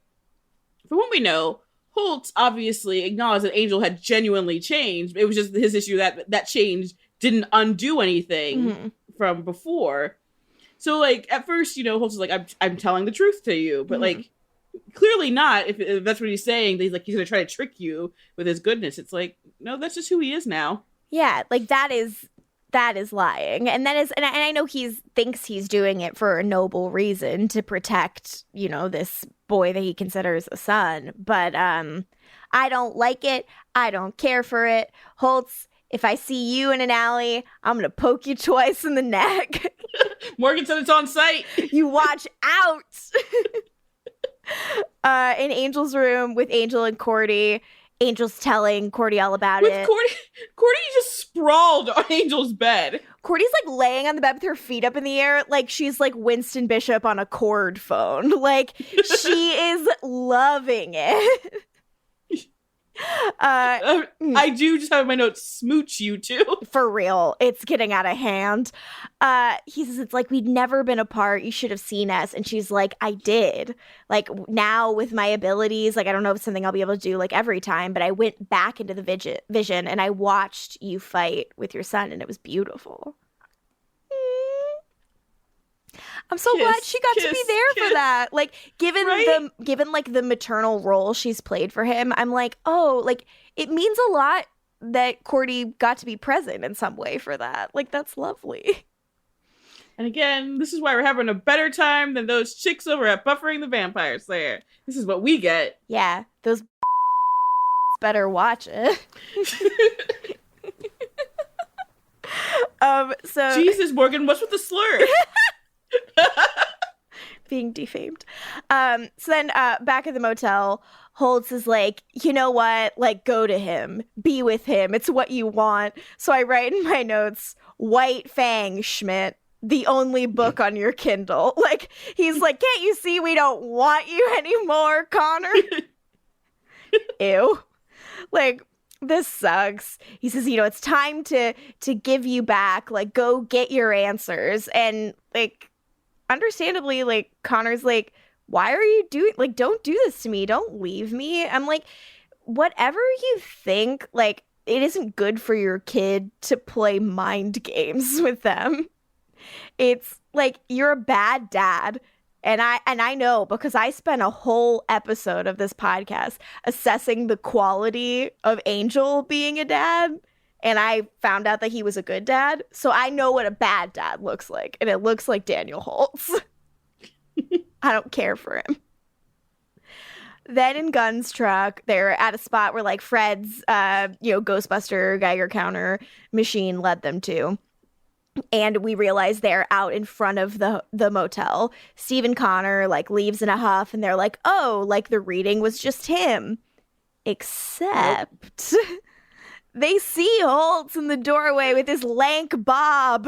from what we know, Holtz obviously acknowledged that Angel had genuinely changed. It was just his issue that change didn't undo anything from before. So, like, at first, Holtz is like, I'm telling the truth to you. But, like, clearly not, if that's what he's saying. He's going to try to trick you with his goodness. It's like, no, that's just who he is now. Yeah, like, that is lying. And and I know thinks he's doing it for a noble reason to protect, this boy that he considers a son. But I don't like it. I don't care for it. Holtz, if I see you in an alley, I'm going to poke you twice in the neck. Morgan said it's on site. You watch out. In Angel's room with Angel and Cordy, Angel's telling Cordy all about it. Cordy just sprawled on Angel's bed. Cordy's like laying on the bed with her feet up in the air, like she's like Winston Bishop on a cord phone. Like, she is loving it. I do just have in my notes, smooch you too. For real. It's getting out of hand. He says, it's like, we'd never been apart. You should have seen us. And she's like, I did. Like, now with my abilities, like, I don't know if it's something I'll be able to do like every time, but I went back into the vision and I watched you fight with your son, and it was beautiful. I'm so glad she got to be there for that. Like, given like the maternal role she's played for him, I'm like, oh, like, it means a lot that Cordy got to be present in some way for that. Like, that's lovely. And again, this is why we're having a better time than those chicks over at Buffering the Vampire Slayer. This is what we get. Yeah, those better watch it. So Jesus, Morgan, what's with the slur? Being defamed. So then back at the motel, Holtz is like, you know what? Like, go to him. Be with him. It's what you want. So I write in my notes, White Fang, Schmidt, the only book on your Kindle. Like, he's like, can't you see we don't want you anymore, Connor? Ew. Like, this sucks. He says, it's time to give you back. Like, go get your answers. And, like, understandably, like, Connor's like, why are you doing, like, don't do this to me. Don't leave me. I'm like, whatever you think, like, it isn't good for your kid to play mind games with them. It's like, you're a bad dad. And I know, because I spent a whole episode of this podcast assessing the quality of Angel being a dad. And I found out that he was a good dad. So I know what a bad dad looks like. And it looks like Daniel Holtz. I don't care for him. Then in Gunn's truck, they're at a spot where, like, Fred's, Ghostbuster Geiger counter machine led them to. And we realize they're out in front of the motel. Steve and Connor like leaves in a huff, and they're like, oh, like the reading was just him. Except they see Holtz in the doorway with his lank bob.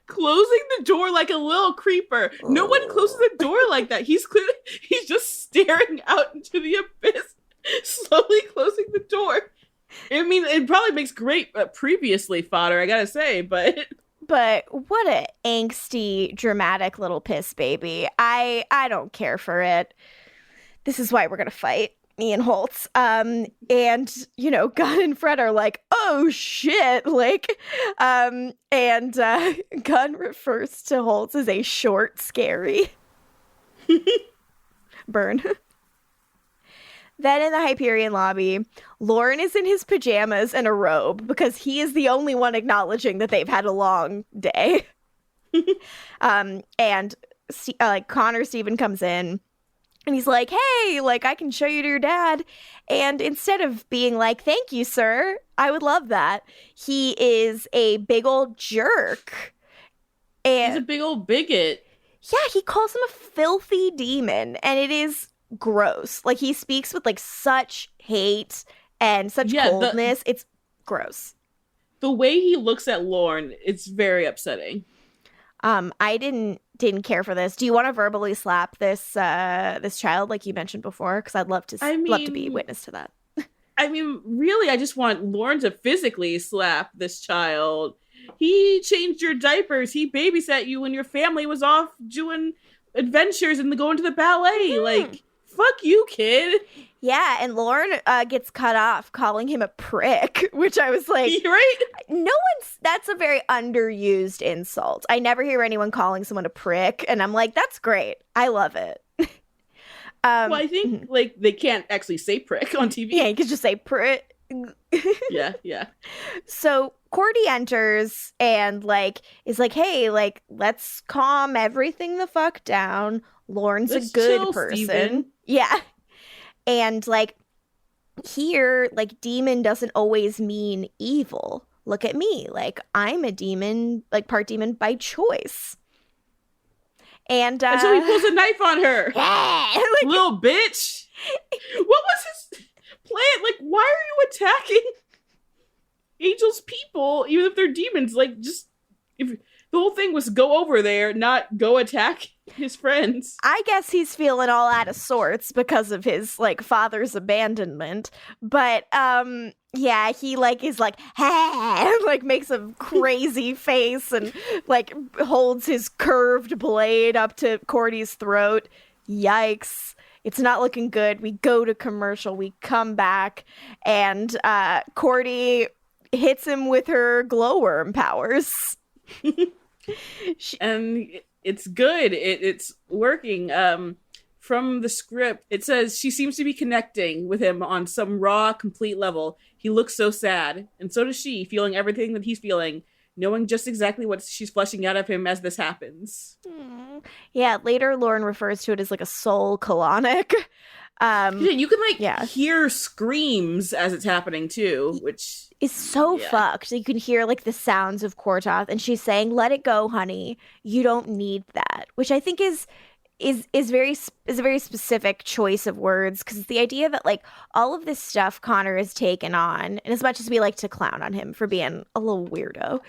Closing the door like a little creeper. No one closes the door like that. He's just staring out into the abyss, slowly closing the door. I mean, it probably makes great previously fodder, I gotta say, but what a angsty, dramatic little piss baby. I don't care for it. This is why we're gonna fight, me and Holtz. And, you know, Gunn and Fred are like, oh shit, like, and Gunn refers to Holtz as a short scary. Burn. Then in the Hyperion lobby, Lauren is in his pajamas and a robe because he is the only one acknowledging that they've had a long day. And Connor Steven comes in and he's like, hey, like I can show you to your dad. And instead of being like, thank you, sir, I would love that, he is a big old jerk. And he's a big old bigot. Yeah, he calls him a filthy demon, and it is gross. Like, he speaks with like such hate and such coldness. It's gross. The way he looks at Lauren, it's very upsetting. I didn't care for this. Do you want to verbally slap this child like you mentioned before? Because I'd love to love to be witness to that. I mean, really, I just want Lauren to physically slap this child. He changed your diapers. He babysat you when your family was off doing adventures and going to the ballet. Mm-hmm. Like, fuck you, kid. Yeah, and Lauren gets cut off calling him a prick, which I was like, right? That's a very underused insult. I never hear anyone calling someone a prick, and I'm like, that's great. I love it. Well, I think like they can't actually say prick on TV. Yeah, you could just say prick. Yeah. So Cordy enters and like is like, hey, like let's calm everything the fuck down. Lauren's a good person. Steven. Yeah. And like here, like demon doesn't always mean evil. Look at me. Like I'm a demon, like part demon by choice. And so he pulls a knife on her. Yeah, like, little bitch. What was his plan? Like, why are you attacking Angel's people, even if they're demons? Like, just if the whole thing was go over there, not go attack his friends. I guess he's feeling all out of sorts because of his like father's abandonment. But yeah, he like is like, hey, like makes a crazy face and like holds his curved blade up to Cordy's throat. Yikes. It's not looking good. We go to commercial. We come back and Cordy hits him with her glowworm powers. And it's good. It's working. From the script, it says she seems to be connecting with him on some raw, complete level. He looks so sad, and so does she, feeling everything that he's feeling, knowing just exactly what she's flushing out of him as this happens. Yeah, later Lauren refers to it as like a soul colonic. You can hear screams as it's happening too, which is so fucked. You can hear like the sounds of Kortoth, and she's saying, "Let it go, honey. You don't need that," which I think is a very specific choice of words, because it's the idea that like all of this stuff Connor has taken on, and as much as we like to clown on him for being a little weirdo,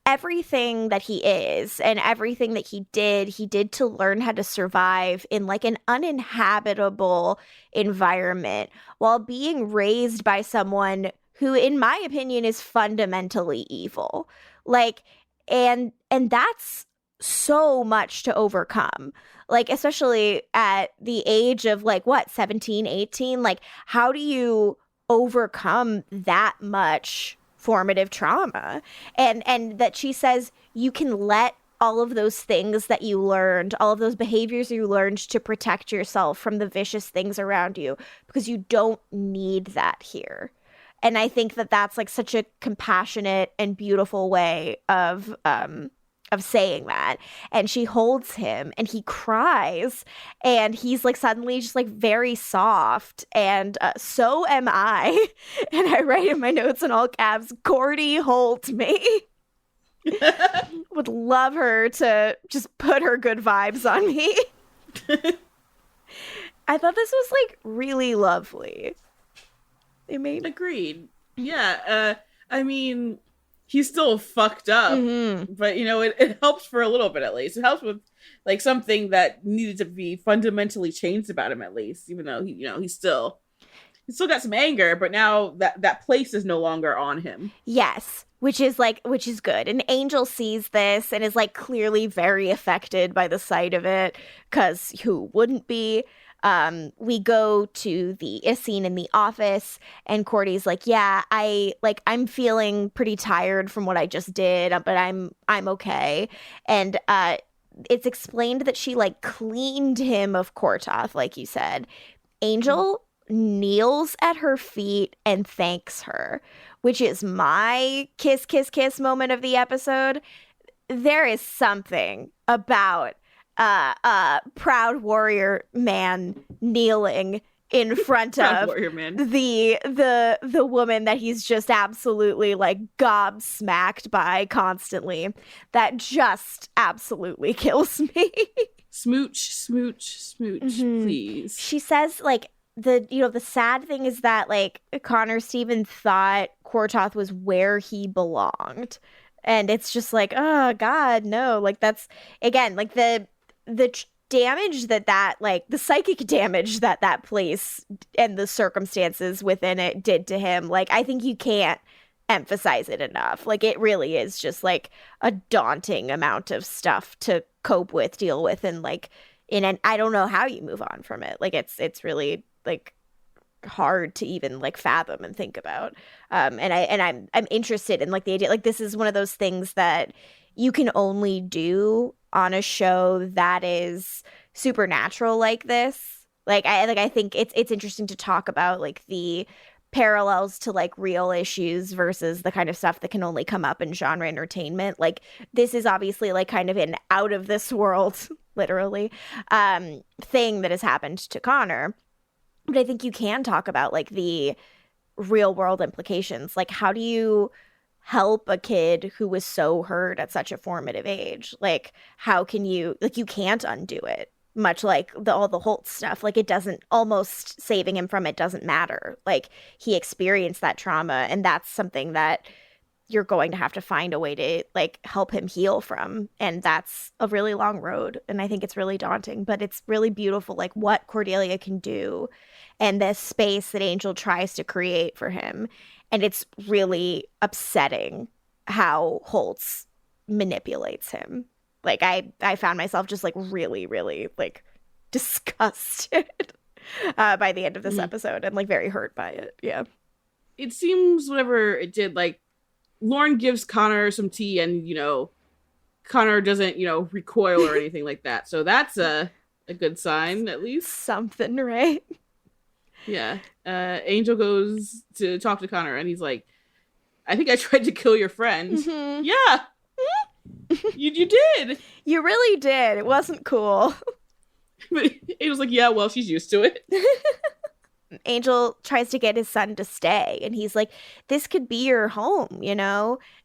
everything that he is and everything that he did to learn how to survive in like an uninhabitable environment while being raised by someone who, in my opinion, is fundamentally evil. Like, and that's so much to overcome, like especially at the age of like 17, 18, like how do you overcome that much formative trauma? And that she says you can let all of those things that you learned, all of those behaviors you learned to protect yourself from the vicious things around you, because you don't need that here. And I think that that's like such a compassionate and beautiful way of saying that, and she holds him and he cries and he's like suddenly just like very soft, and so am I. And I write in my notes in all caps, Cordy Holt me. Would love her to just put her good vibes on me. I thought this was like really lovely. Agreed. Yeah, I mean, he's still fucked up, but it helps for a little bit at least. It helps with like something that needed to be fundamentally changed about him at least, even though he's still got some anger, but now that place is no longer on him. Yes, which is good. And Angel sees this and is like clearly very affected by the sight of it, because who wouldn't be? We go to a scene in the office, and Cordy's like, yeah, I'm feeling pretty tired from what I just did, but I'm okay. And it's explained that she like cleaned him of Kortoth, like you said. Angel kneels at her feet and thanks her, which is my kiss, kiss, kiss moment of the episode. There is something about proud warrior man kneeling in front of the woman that he's just absolutely like gobsmacked by constantly. That just absolutely kills me. Smooch, smooch, smooch, please. She says like the sad thing is that like Connor Steven thought Kortoth was where he belonged, and it's just like, oh God, no. Like that's again like the damage that like the psychic damage that place and the circumstances within it did to him. Like I think you can't emphasize it enough. Like it really is just like a daunting amount of stuff to cope with, deal with, and like I don't know how you move on from it. Like it's really like hard to even like fathom and think about. And I'm interested in like the idea, like this is one of those things that you can only do on a show that is supernatural like this. I think it's interesting to talk about like the parallels to like real issues versus the kind of stuff that can only come up in genre entertainment. Like this is obviously like kind of an out of this world, literally, thing that has happened to Connor. But I think you can talk about like the real world implications. Like how do you help a kid who was so hurt at such a formative age? Like how can you, like you can't undo it, much like all the Holtz stuff. Like it doesn't, almost saving him from it doesn't matter. Like he experienced that trauma, and that's something that you're going to have to find a way to like help him heal from, and that's a really long road, and I think it's really daunting, but it's really beautiful like what Cordelia can do and this space that Angel tries to create for him. And it's really upsetting how Holtz manipulates him. Like I found myself just like really, really like disgusted by the end of this episode, and like very hurt by it. Yeah. It seems whatever it did, like Lauren gives Connor some tea, and Connor doesn't recoil or anything like that. So that's a good sign, at least. Something, right? Yeah. Angel goes to talk to Connor, and he's like, I think I tried to kill your friend. Mm-hmm. Yeah. You did. You really did. It wasn't cool. But Angel's like, yeah, well, she's used to it. Angel tries to get his son to stay, and he's like, this could be your home,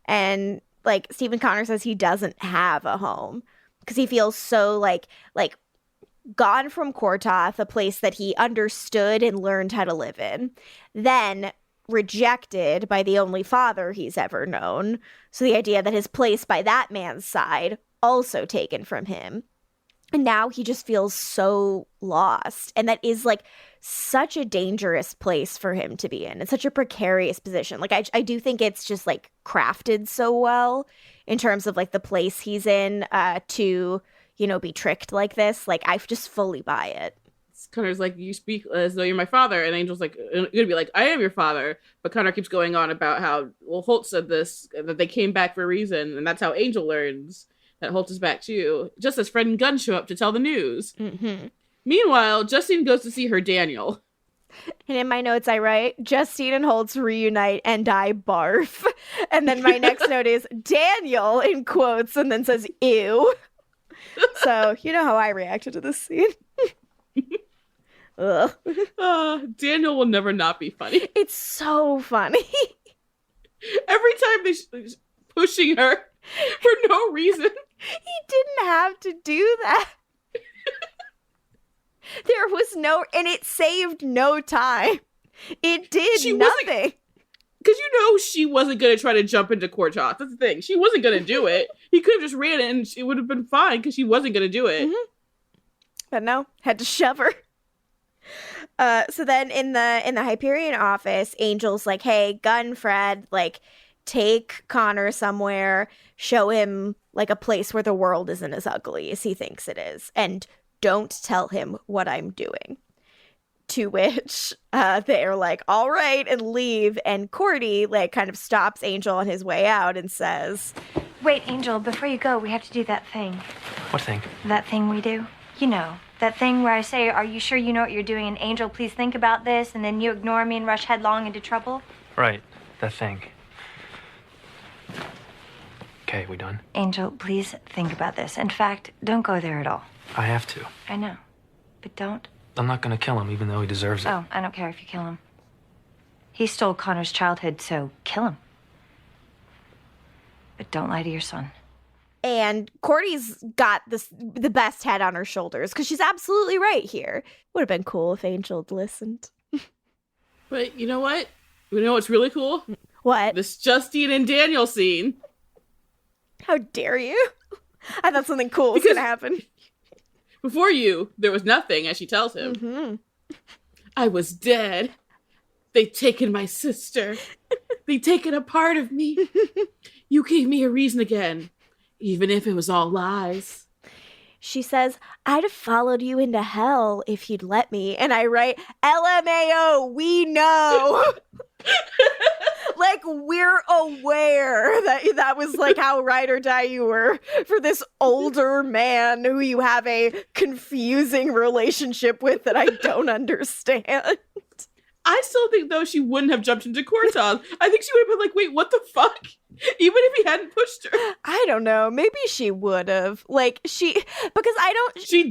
And like Stephen Connor says he doesn't have a home because he feels so like gone from Kortoth, a place that he understood and learned how to live in, then rejected by the only father he's ever known. So the idea that his place by that man's side also taken from him. And now he just feels so lost. And that is like such a dangerous place for him to be in. It's such a precarious position. Like I do think it's just like crafted so well in terms of like the place he's in to be tricked like this. Like I just fully buy it. Connor's like, you speak as though you're my father, and Angel's like, you're gonna be like, I am your father. But Connor keeps going on about how, well, Holtz said this, that they came back for a reason, and that's how Angel learns that Holtz is back too, just as Fred and Gunn show up to tell the news. Mm-hmm. Meanwhile, Justine goes to see her Daniel. And in my notes, I write, Justine and Holtz reunite and I barf. And then my next note is Daniel in quotes and then says, ew. So you know how I reacted to this scene. Ugh. Daniel will never not be funny. It's so funny. Every time they're pushing her for no reason. He didn't have to do that. There was no, and it saved no time. It did nothing. Because she wasn't going to try to jump into Kortoth. That's the thing. She wasn't going to do it. He could have just ran it and it would have been fine because she wasn't going to do it. Mm-hmm. But no, had to shove her. So then in the Hyperion office, Angel's like, hey, Gunn, Fred, like, take Connor somewhere, show him like a place where the world isn't as ugly as he thinks it is, and don't tell him what I'm doing. To which they're like, all right, and leave. And Cordy like kind of stops Angel on his way out and says, wait, Angel, before you go, we have to do that thing. What thing? That thing we do. You know, that thing where I say, are you sure you know what you're doing? And Angel, please think about this. And then you ignore me and rush headlong into trouble. Right, that thing. Okay, we done? Angel, please think about this. In fact, don't go there at all. I have to. I know, but don't. I'm not gonna kill him, even though he deserves it. Oh, I don't care if you kill him. He stole Connor's childhood, so kill him. But don't lie to your son. And Cordy's got the best head on her shoulders, because she's absolutely right here. Would have been cool if Angel had listened. But you know what? You know what's really cool? What? This Justine and Daniel scene. How dare you? I thought something cool was going to happen. Before you, there was nothing, as she tells him. Mm-hmm. I was dead. They'd taken my sister. They'd taken a part of me. You gave me a reason again, even if it was all lies. She says, I'd have followed you into hell if you'd let me. And I write, LMAO, we know. Like, we're aware that was like how ride or die you were for this older man who you have a confusing relationship with that I don't understand. I still think, though, she wouldn't have jumped into Kortoth. I think she would have been like, wait, what the fuck? Even if he hadn't pushed her. I don't know. Maybe she would have. Like, she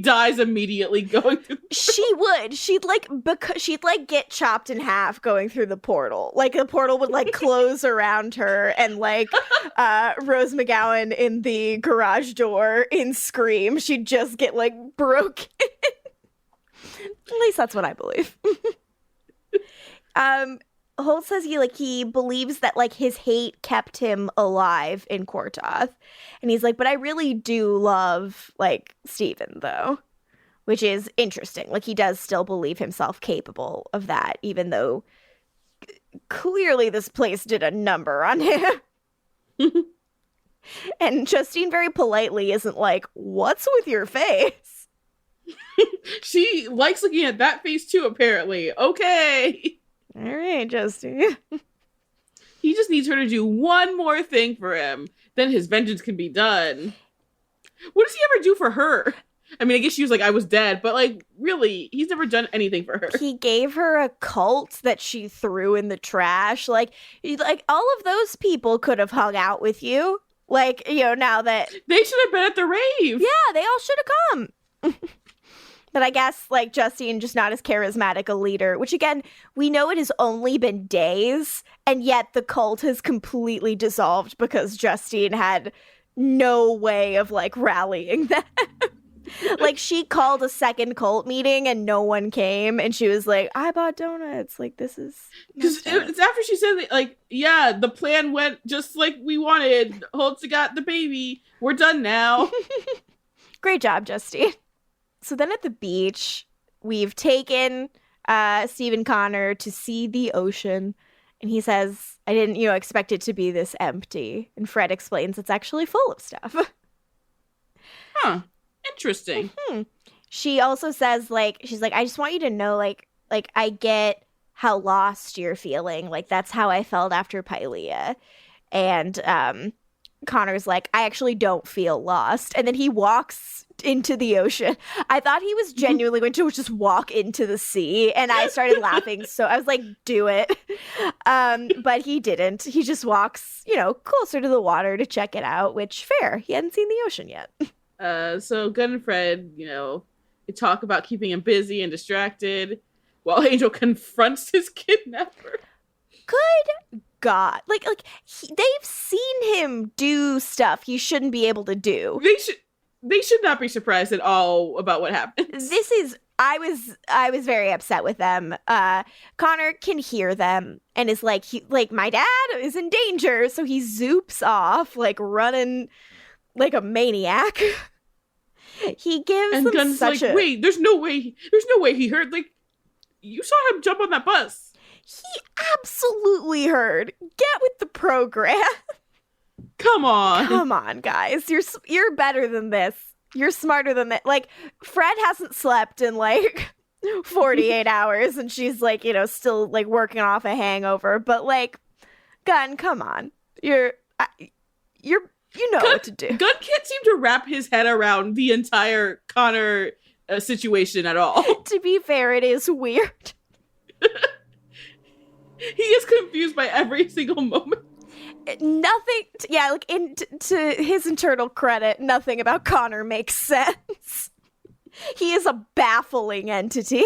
dies immediately going through the portal. She would. She'd get chopped in half going through the portal. Like, the portal would, like, close around her, and, like, Rose McGowan in the garage door in Scream, she'd just get, like, broken. At least that's what I believe. Holt says he believes that like his hate kept him alive in Kortoth, and he's like, but I really do love like Steven though, which is interesting. Like he does still believe himself capable of that, even though clearly this place did a number on him. And Justine very politely isn't like, what's with your face? She likes looking at that face too, apparently. Okay. All right, Justine. He just needs her to do one more thing for him. Then his vengeance can be done. What does he ever do for her? I mean, I guess she was like, I was dead. But like, really, he's never done anything for her. He gave her a cult that she threw in the trash. Like all of those people could have hung out with you. Like, you know, now that... They should have been at the rave. Yeah, they all should have come. But I guess, like, Justine just not as charismatic a leader, which, again, we know it has only been days, and yet the cult has completely dissolved because Justine had no way of, like, rallying them. Like, she called a second cult meeting and no one came, and she was like, I bought donuts. Like, this is... Because it's after she said, like, yeah, the plan went just like we wanted. Holtz got the baby. We're done now. Great job, Justine. So then at the beach, we've taken Stephen Connor to see the ocean. And he says, I didn't, expect it to be this empty. And Fred explains it's actually full of stuff. Huh. Interesting. Mm-hmm. She also says, she's like, I just want you to know, like I get how lost you're feeling. Like, that's how I felt after Pylea. And Connor's like, I actually don't feel lost. And then he walks into the ocean. I thought he was genuinely going to just walk into the sea. And I started laughing. So I was like, do it. But he didn't. He just walks, closer to the water to check it out, which fair. He hadn't seen the ocean yet. So Gunn and Fred, they talk about keeping him busy and distracted while Angel confronts his kidnapper. Good God. They've seen him do stuff he shouldn't be able to do. They should not be surprised at all about what happens. I was very upset with them. Connor can hear them and is like, my dad is in danger. So he zoops off, running like a maniac. He gives and them Gunn's such like, wait, there's no way he heard. You saw him jump on that bus. He absolutely heard. Get with the program. Come on, guys. You're better than this. You're smarter than that. Fred hasn't slept in 48 hours, and she's still working off a hangover. But Gunn, come on. You know what to do. Gunn can't seem to wrap his head around the entire Connor situation at all. To be fair, it is weird. He is confused by every single moment. Nothing, to his internal credit, nothing about Connor makes sense. He is a baffling entity.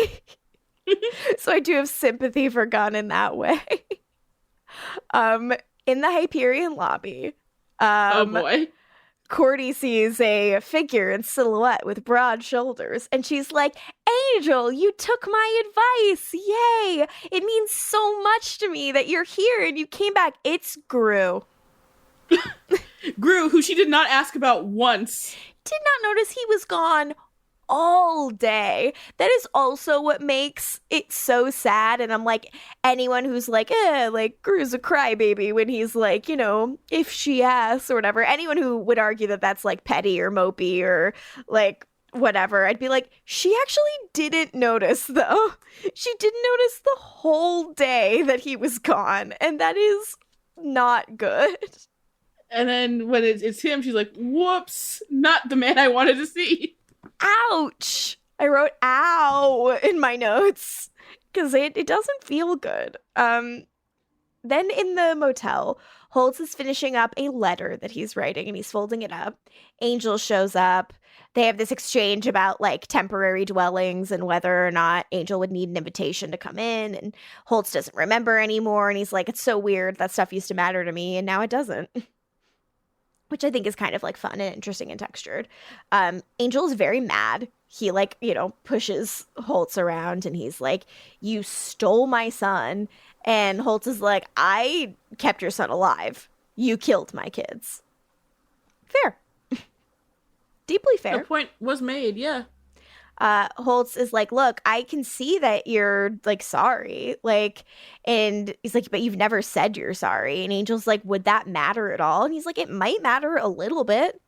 So I do have sympathy for Gunn in that way. In the Hyperion lobby, oh boy. Cordy sees a figure in silhouette with broad shoulders, and she's like, Angel, you took my advice. Yay. It means so much to me that you're here and you came back. It's Gru. Gru, who she did not ask about once. Did not notice he was gone all day. That is also what makes it so sad. And I'm like, anyone who's like Gru's a crybaby when he's like, if she asks or whatever, anyone who would argue that that's petty or mopey or whatever, I'd be like, she actually didn't notice though. She didn't notice the whole day that he was gone. And that is not good. And then when it's him, she's like, whoops, not the man I wanted to see. Ouch. I wrote ow in my notes because it doesn't feel good. Then in the motel, Holtz is finishing up a letter that he's writing and he's folding it up. Angel shows up. They have this exchange about temporary dwellings and whether or not Angel would need an invitation to come in. And Holtz doesn't remember anymore. And he's like, it's so weird. That stuff used to matter to me and now it doesn't. Which I think is kind of fun and interesting and textured. Angel is very mad. He pushes Holtz around and he's like, you stole my son. And Holtz is like, I kept your son alive. You killed my kids. Fair. Deeply fair. The point was made, yeah. Holtz is like, look, I can see that you're sorry. And he's like, but you've never said you're sorry. And Angel's like, would that matter at all? And he's like, it might matter a little bit.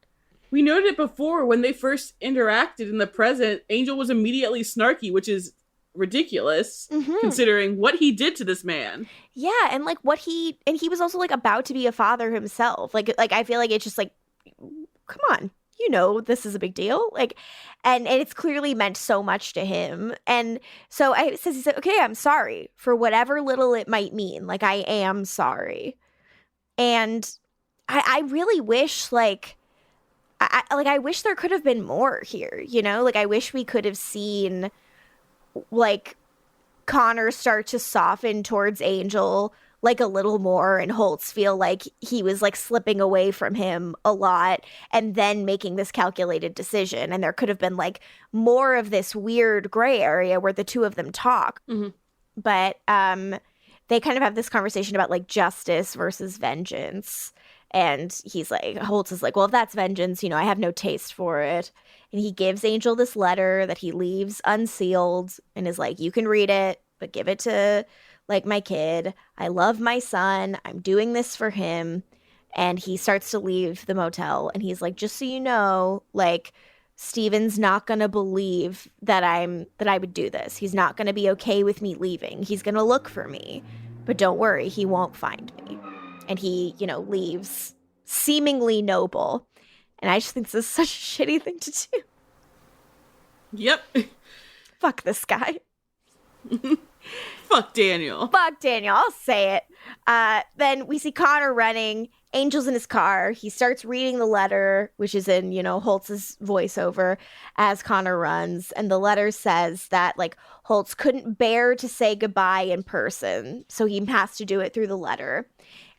We noted it before when they first interacted in the present. Angel was immediately snarky, which is ridiculous considering what he did to this man. Yeah. And he was also about to be a father himself. I feel like it's just come on. This is a big deal. And it's clearly meant so much to him. And so he said, okay, I'm sorry for whatever little it might mean. I am sorry. And I really wish, I wish there could have been more here, I wish we could have seen, Connor start to soften towards Angel, a little more, and Holtz feel like he was slipping away from him a lot and then making this calculated decision. And there could have been more of this weird gray area where the two of them talk. Mm-hmm. But they kind of have this conversation about justice versus vengeance. And Holtz is like, well, if that's vengeance, I have no taste for it. And he gives Angel this letter that he leaves unsealed and is like, you can read it, but give it to my kid. I love my son. I'm doing this for him. And he starts to leave the motel. And he's like, just so you know, Steven's not going to believe that I would do this. He's not going to be okay with me leaving. He's going to look for me. But don't worry, he won't find me. And he, leaves seemingly noble. And I just think this is such a shitty thing to do. Yep. Fuck this guy. Fuck Daniel. Fuck Daniel. I'll say it. Then we see Connor running. Angel's in his car. He starts reading the letter, which is in, Holtz's voiceover as Connor runs. And the letter says that, like, Holtz couldn't bear to say goodbye in person, so he has to do it through the letter.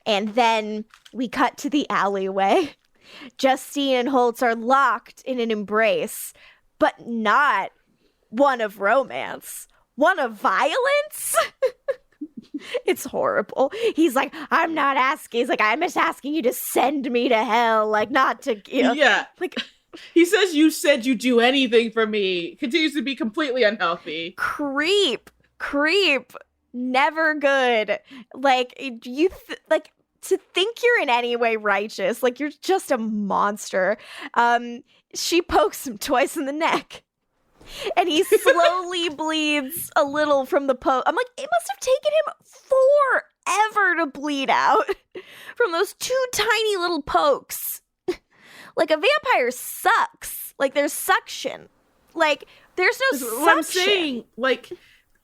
And then we cut to the alleyway. Justine and Holtz are locked in an embrace, but not one of romance, one of violence. It's horrible. He's like, I'm not asking. He's like, I'm just asking you to send me to hell, like not to, Yeah. Like, he says you said you'd do anything for me. Continues to be completely unhealthy. Creep. Never good. Like, to think you're in any way righteous, like you're just a monster. She pokes him twice in the neck. And he slowly bleeds a little from the poke. I'm like, it must have taken him forever to bleed out from those two tiny little pokes. Like, a vampire sucks. Like, there's suction. Like, there's no suction. What I'm saying, like,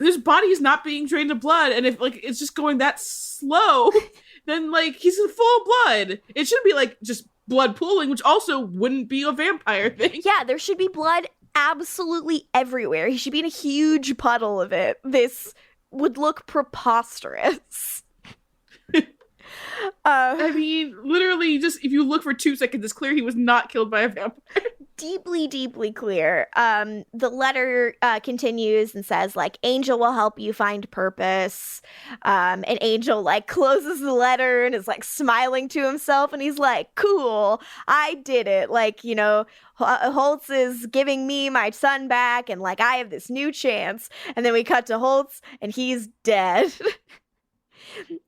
his body's not being drained of blood, and if, like, it's just going that slow, then, like, he's in full blood. It should be, like, just blood pooling, which also wouldn't be a vampire thing. Yeah, there should be blood absolutely everywhere. He should be in a huge puddle of it. This would look preposterous. I mean, literally, just if you look for 2 seconds, it's clear he was not killed by a vampire. Deeply clear. The letter continues and says, like, Angel will help you find purpose. And Angel, like, closes the letter and is, like, smiling to himself. And he's like, cool, I did it. Like, Holtz is giving me my son back. And, like, I have this new chance. And then we cut to Holtz and he's dead.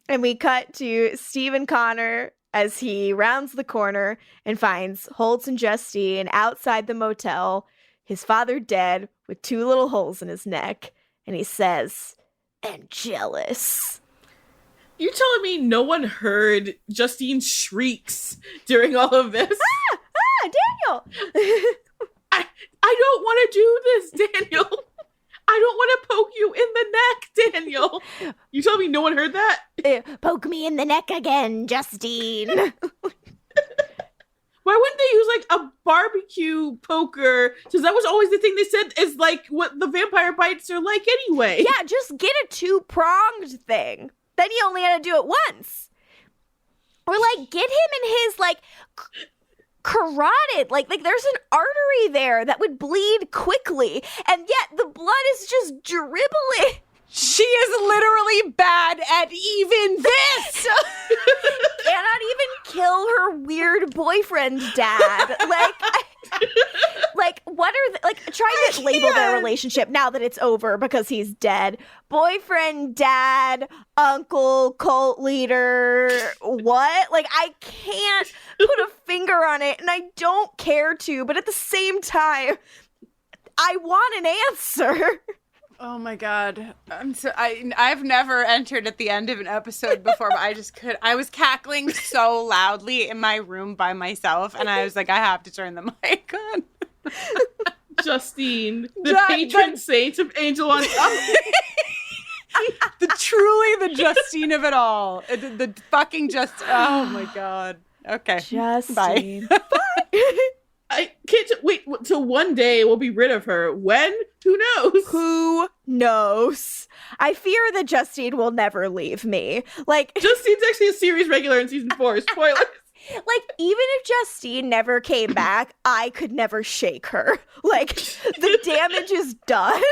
And we cut to Steve and Connor as he rounds the corner and finds Holtz and Justine outside the motel, his father dead with 2 little holes in his neck. And he says, and jealous. You're telling me no one heard Justine's shrieks during all of this? Daniel! I don't want to do this, Daniel. I don't want to poke you in the neck, Daniel. You tell me no one heard that? Poke me in the neck again, Justine. Why wouldn't they use, like, a barbecue poker? Because that was always the thing they said is, like, what the vampire bites are like anyway. Yeah, just get a 2-pronged thing. Then you only had to do it once. Or, like, get him in his, like, carotid. Like there's an artery there that would bleed quickly. And yet the blood is just dribbling. She is literally bad at even this. Cannot even kill her weird boyfriend dad. Like what are try to label their relationship now that it's over because he's dead. Boyfriend, dad, uncle, cult leader, what? Like, I can't put a finger on it, and I don't care to, but at the same time, I want an answer. Oh my god. I've never entered at the end of an episode before, but I was cackling so loudly in my room by myself, and I was like, I have to turn the mic on. Justine, the patron saint of Angel on Top. Truly the Justine of it all. The fucking oh my god. Okay. Justine. Bye. I can't wait till one day we'll be rid of her. When? Who knows? Who knows? I fear that Justine will never leave me. Like, Justine's actually a series regular in season 4. Spoilers. Like, even if Justine never came back, I could never shake her. Like, the damage is done.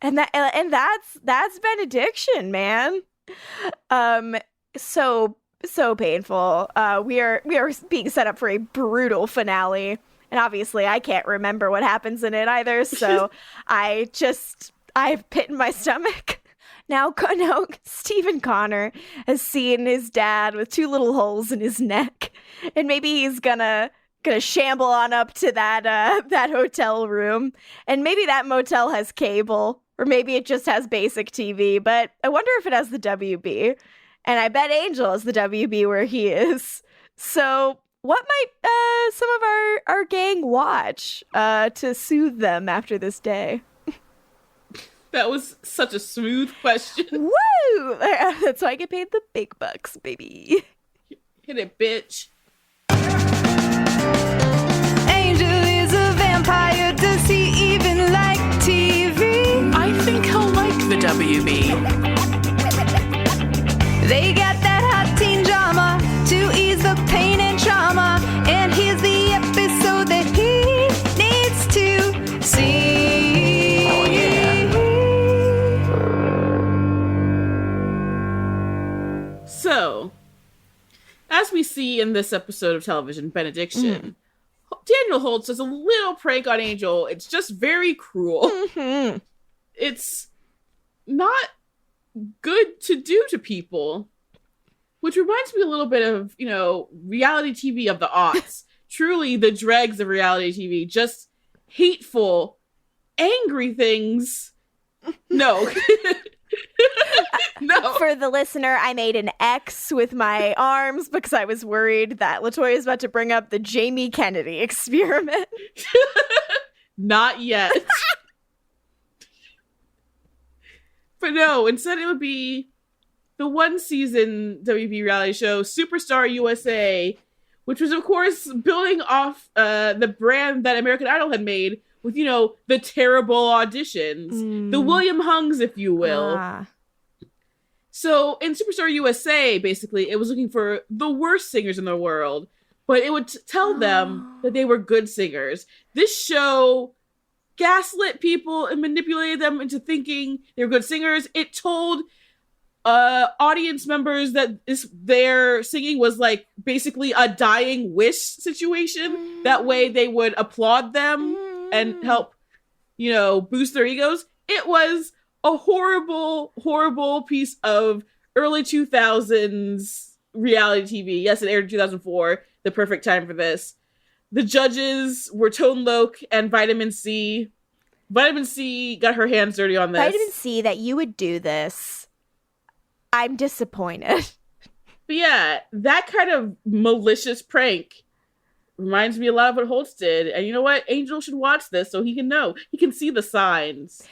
And that's Benediction, man. So painful. We are being set up for a brutal finale, and obviously I can't remember what happens in it either. So I have pit in my stomach. Now Stephen Connor has seen his dad with 2 little holes in his neck, and maybe he's gonna shamble on up to that hotel room, and maybe that motel has cable, Or maybe it just has basic TV, but I wonder if it has the WB. And I bet Angel is the WB where he is. So what might some of our gang watch to soothe them after this day? That was such a smooth question. Woo! That's why I get paid the big bucks, baby. Hit it, bitch. Angel is a vampire. Does he even like TV? I think he'll like the WB. They got that hot teen drama to ease the pain and trauma. And here's the episode that he needs to see. Oh, yeah. So, as we see in this episode of television, Benediction, Daniel Holtz does a little prank on Angel. It's just very cruel. It's not good to do to people, which reminds me a little bit of, reality TV of the aughts. Truly the dregs of reality TV. Just hateful, angry things. No. No. For the listener, I made an X with my arms because I was worried that LaToya is about to bring up the Jamie Kennedy experiment. Not yet. But no, instead it would be the one season WB reality show, Superstar USA, which was, of course, building off the brand that American Idol had made with, the terrible auditions. The William Hungs, if you will. So in Superstar USA, basically, it was looking for the worst singers in the world, but it would tell them that they were good singers. This show gaslit people and manipulated them into thinking they were good singers. It told audience members that their singing was like basically a dying wish situation. That way they would applaud them and help, boost their egos. It was a horrible, horrible piece of early 2000s reality TV. Yes, it aired in 2004, the perfect time for this. The judges were Tone Loc and Vitamin C. Vitamin C got her hands dirty on this. Vitamin C, that you would do this. I'm disappointed. But yeah, that kind of malicious prank reminds me a lot of what Holtz did. And you know what? Angel should watch this so he can know. He can see the signs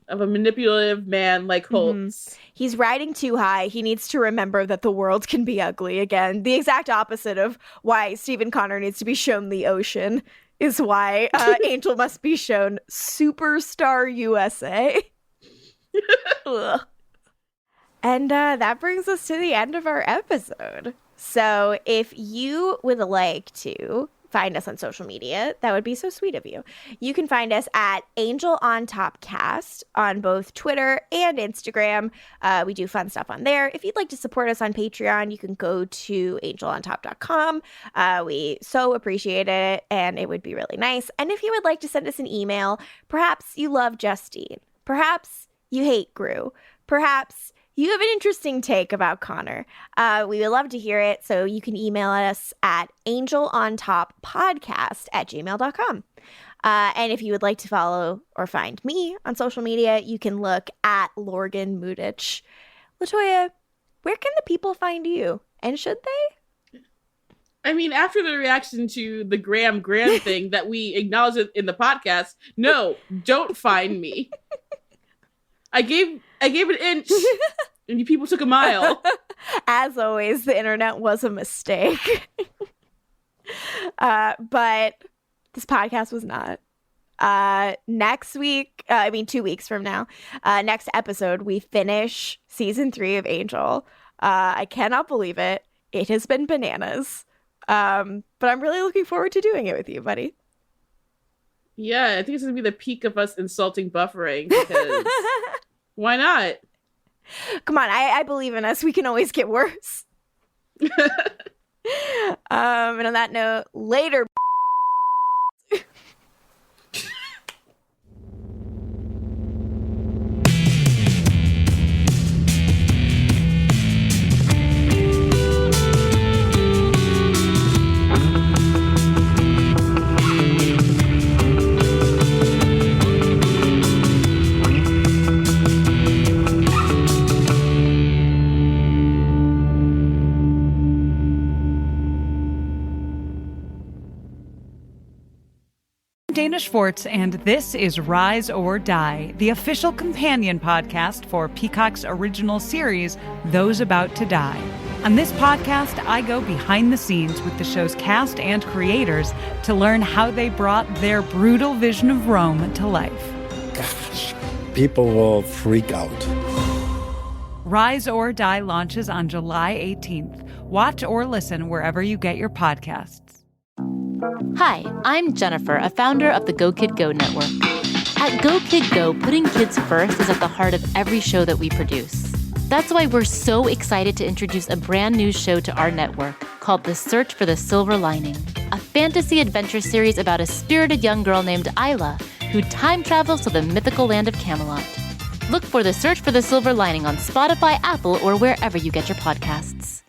of a manipulative man like Holtz. He's riding too high. He needs to remember that the world can be ugly again. The exact opposite of why Stephen Connor needs to be shown the ocean is why Angel must be shown Superstar USA. And that brings us to the end of our episode. So if you would like to find us on social media, that would be so sweet of you. You can find us at Angel on Top Cast on both Twitter and Instagram. We do fun stuff on there. If you'd like to support us on Patreon, you can go to angelontop.com. We so appreciate it, and it would be really nice. And if you would like to send us an email, perhaps you love Justine. Perhaps you hate Gru. Perhaps you have an interesting take about Connor. We would love to hear it, so you can email us at angelontoppodcast@gmail.com. And if you would like to follow or find me on social media, you can look at Lorgan Mudich. LaToya, where can the people find you? And should they? I mean, after the reaction to the Graham thing that we acknowledged in the podcast, no, don't find me. I gave an inch, and you people took a mile. As always, the internet was a mistake. But this podcast was not. Next week, 2 weeks from now, next episode, we finish season 3 of Angel. I cannot believe it. It has been bananas. But I'm really looking forward to doing it with you, buddy. Yeah, I think it's going to be the peak of us insulting buffering, because why not? Come on, I believe in us. We can always get worse. And on that note, later. Schwartz, and this is Rise or Die, the official companion podcast for Peacock's original series, Those About to Die. On this podcast, I go behind the scenes with the show's cast and creators to learn how they brought their brutal vision of Rome to life. Gosh, people will freak out. Rise or Die launches on July 18th. Watch or listen wherever you get your podcasts. Hi, I'm Jennifer, a founder of the Go Kid Go network. At Go Kid Go, putting kids first is at the heart of every show that we produce. That's why we're so excited to introduce a brand new show to our network called The Search for the Silver Lining, a fantasy adventure series about a spirited young girl named Isla who time travels to the mythical land of Camelot. Look for The Search for the Silver Lining on Spotify, Apple, or wherever you get your podcasts.